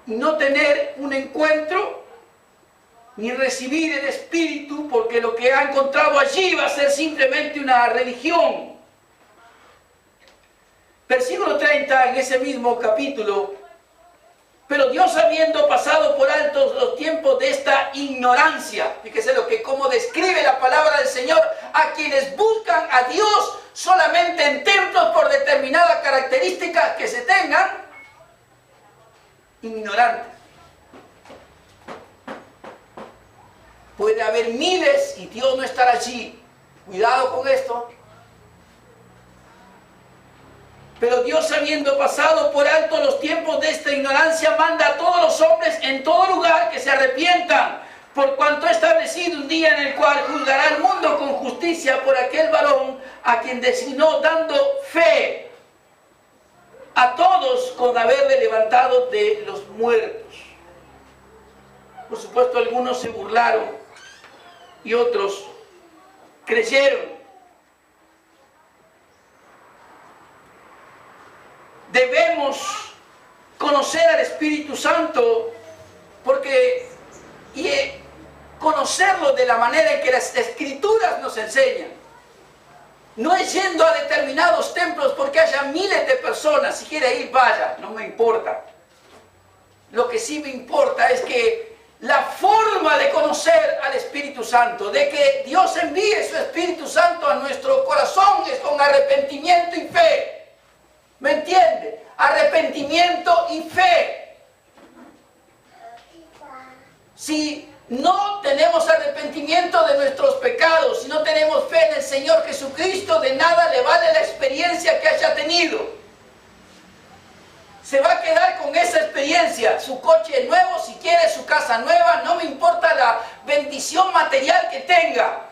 y no tener un encuentro ni recibir el Espíritu, porque lo que ha encontrado allí va a ser simplemente una religión. Versículo 30 en ese mismo capítulo. Pero Dios, habiendo pasado por altos los tiempos de esta ignorancia, fíjese cómo describe la palabra del Señor a quienes buscan a Dios solamente en templos por determinadas características que se tengan, ignorantes. Puede haber miles y Dios no estar allí. Cuidado con esto. Pero Dios, habiendo pasado por alto los tiempos de esta ignorancia, manda a todos los hombres en todo lugar que se arrepientan, por cuanto ha establecido un día en el cual juzgará al mundo con justicia por aquel varón a quien designó, dando fe a todos con haberle levantado de los muertos. Por supuesto, algunos se burlaron y otros creyeron. Debemos conocer al Espíritu Santo y conocerlo de la manera en que las Escrituras nos enseñan. No es yendo a determinados templos porque haya miles de personas. Si quiere ir, vaya, no me importa. Lo que sí me importa es que la forma de conocer al Espíritu Santo, de que Dios envíe su Espíritu Santo a nuestro corazón, es con arrepentimiento y fe. ¿Me entiende? Arrepentimiento y fe. Si no tenemos arrepentimiento de nuestros pecados, si no tenemos fe en el Señor Jesucristo, de nada le vale la experiencia que haya tenido. Se va a quedar con esa experiencia, su coche nuevo, si quiere su casa nueva, no me importa la bendición material que tenga.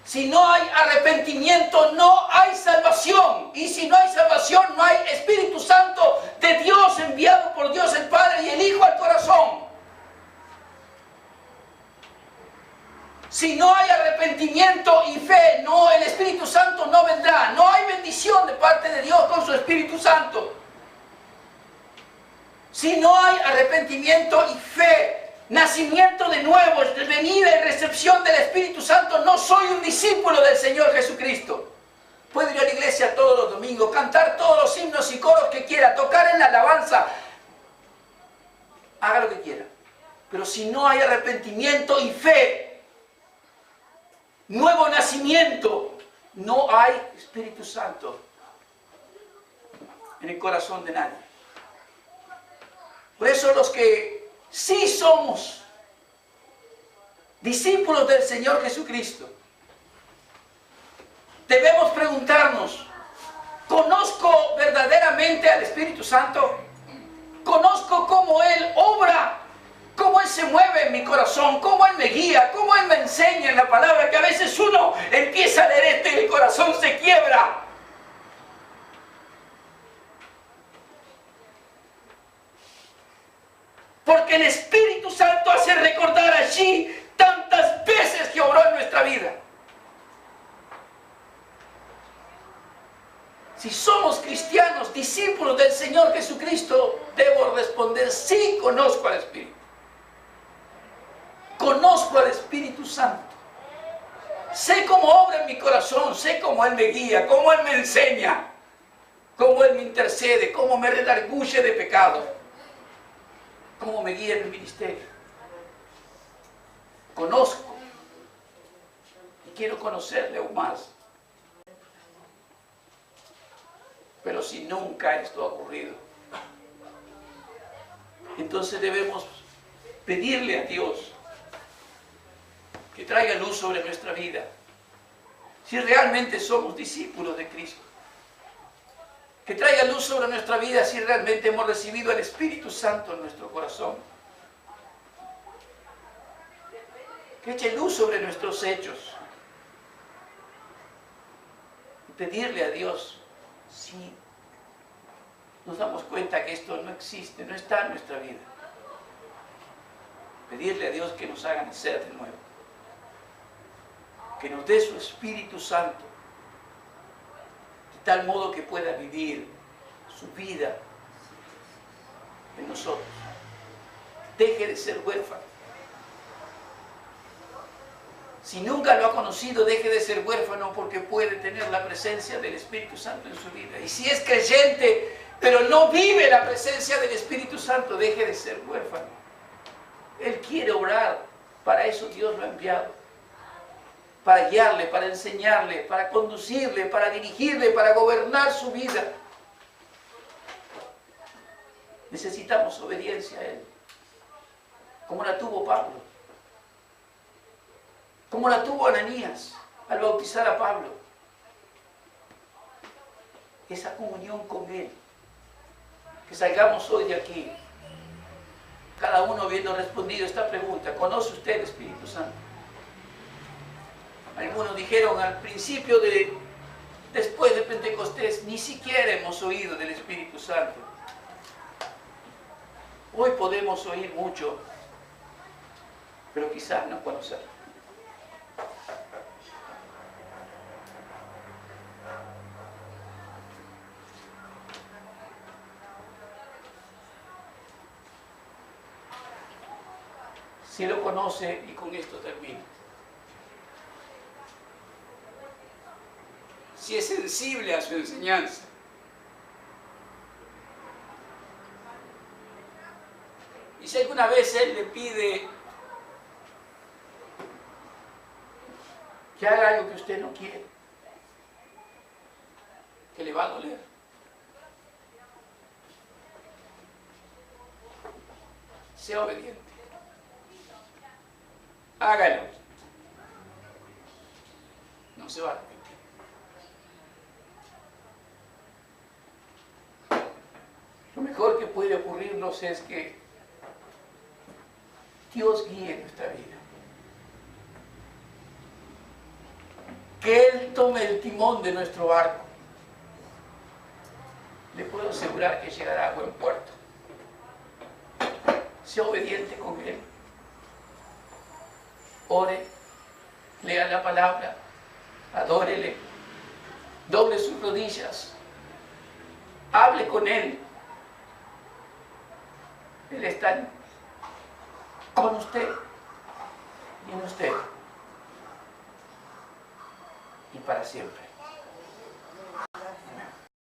Si no hay arrepentimiento, no hay salvación. Y si no hay salvación, no hay Espíritu Santo de Dios enviado por Dios el Padre y el Hijo al corazón. Si no hay arrepentimiento y fe, no, el Espíritu Santo no vendrá. No hay bendición de parte de Dios con su Espíritu Santo. Si no hay arrepentimiento y fe, nacimiento de nuevo, venida y recepción del Espíritu Santo, no soy un discípulo del Señor Jesucristo. Puedo ir a la iglesia todos los domingos, cantar todos los himnos y coros que quiera, tocar en la alabanza, haga lo que quiera. Pero si no hay arrepentimiento y fe, nuevo nacimiento, no hay Espíritu Santo en el corazón de nadie. Por eso los que sí somos discípulos del Señor Jesucristo, debemos preguntarnos, ¿conozco verdaderamente al Espíritu Santo? ¿Conozco cómo Él obra? ¿Cómo Él se mueve en mi corazón? ¿Cómo Él me guía? ¿Cómo Él me enseña en la palabra? Que a veces uno empieza a leer esto y el corazón se quiebra. Porque el Espíritu Santo hace recordar allí tantas veces que obró en nuestra vida. Si somos cristianos, discípulos del Señor Jesucristo, debo responder, sí, conozco al Espíritu. Conozco al Espíritu Santo. Sé cómo obra en mi corazón, sé cómo Él me guía, cómo Él me enseña, cómo Él me intercede, cómo me redarguye de pecado, cómo me guía en el ministerio. Conozco y quiero conocerle aún más. Pero si nunca esto ha ocurrido, entonces debemos pedirle a Dios que traiga luz sobre nuestra vida. Si realmente somos discípulos de Cristo, que traiga luz sobre nuestra vida si realmente hemos recibido al Espíritu Santo en nuestro corazón. Que eche luz sobre nuestros hechos. Y pedirle a Dios, si nos damos cuenta que esto no existe, no está en nuestra vida, pedirle a Dios que nos haga nacer de nuevo. Que nos dé su Espíritu Santo, de tal modo que pueda vivir su vida en nosotros. Deje de ser huérfano. Si nunca lo ha conocido, deje de ser huérfano, porque puede tener la presencia del Espíritu Santo en su vida. Y si es creyente, pero no vive la presencia del Espíritu Santo, deje de ser huérfano. Él quiere obrar, para eso Dios lo ha enviado. Para guiarle, para enseñarle, para conducirle, para dirigirle, para gobernar su vida. Necesitamos obediencia a Él, como la tuvo Pablo. como la tuvo Ananías al bautizar a Pablo. Esa comunión con Él. Que salgamos hoy de aquí, cada uno habiendo respondido esta pregunta: ¿conoce usted el Espíritu Santo? Algunos dijeron al principio después de Pentecostés, ni siquiera hemos oído del Espíritu Santo. Hoy podemos oír mucho, pero quizás no conocer. Si lo conoce, y con esto termino, si es sensible a su enseñanza, y si alguna vez Él le pide que haga algo que usted no quiere, que le va a doler, sea obediente. Hágalo. No se va a arrepentir. Lo mejor que puede ocurrirnos es que Dios guíe nuestra vida. Que Él tome el timón de nuestro barco. Le puedo asegurar que llegará a buen puerto. Sea obediente con Él. Ore, lea la palabra, adórele, doble sus rodillas, hable con Él. Él está con usted y en usted y para siempre.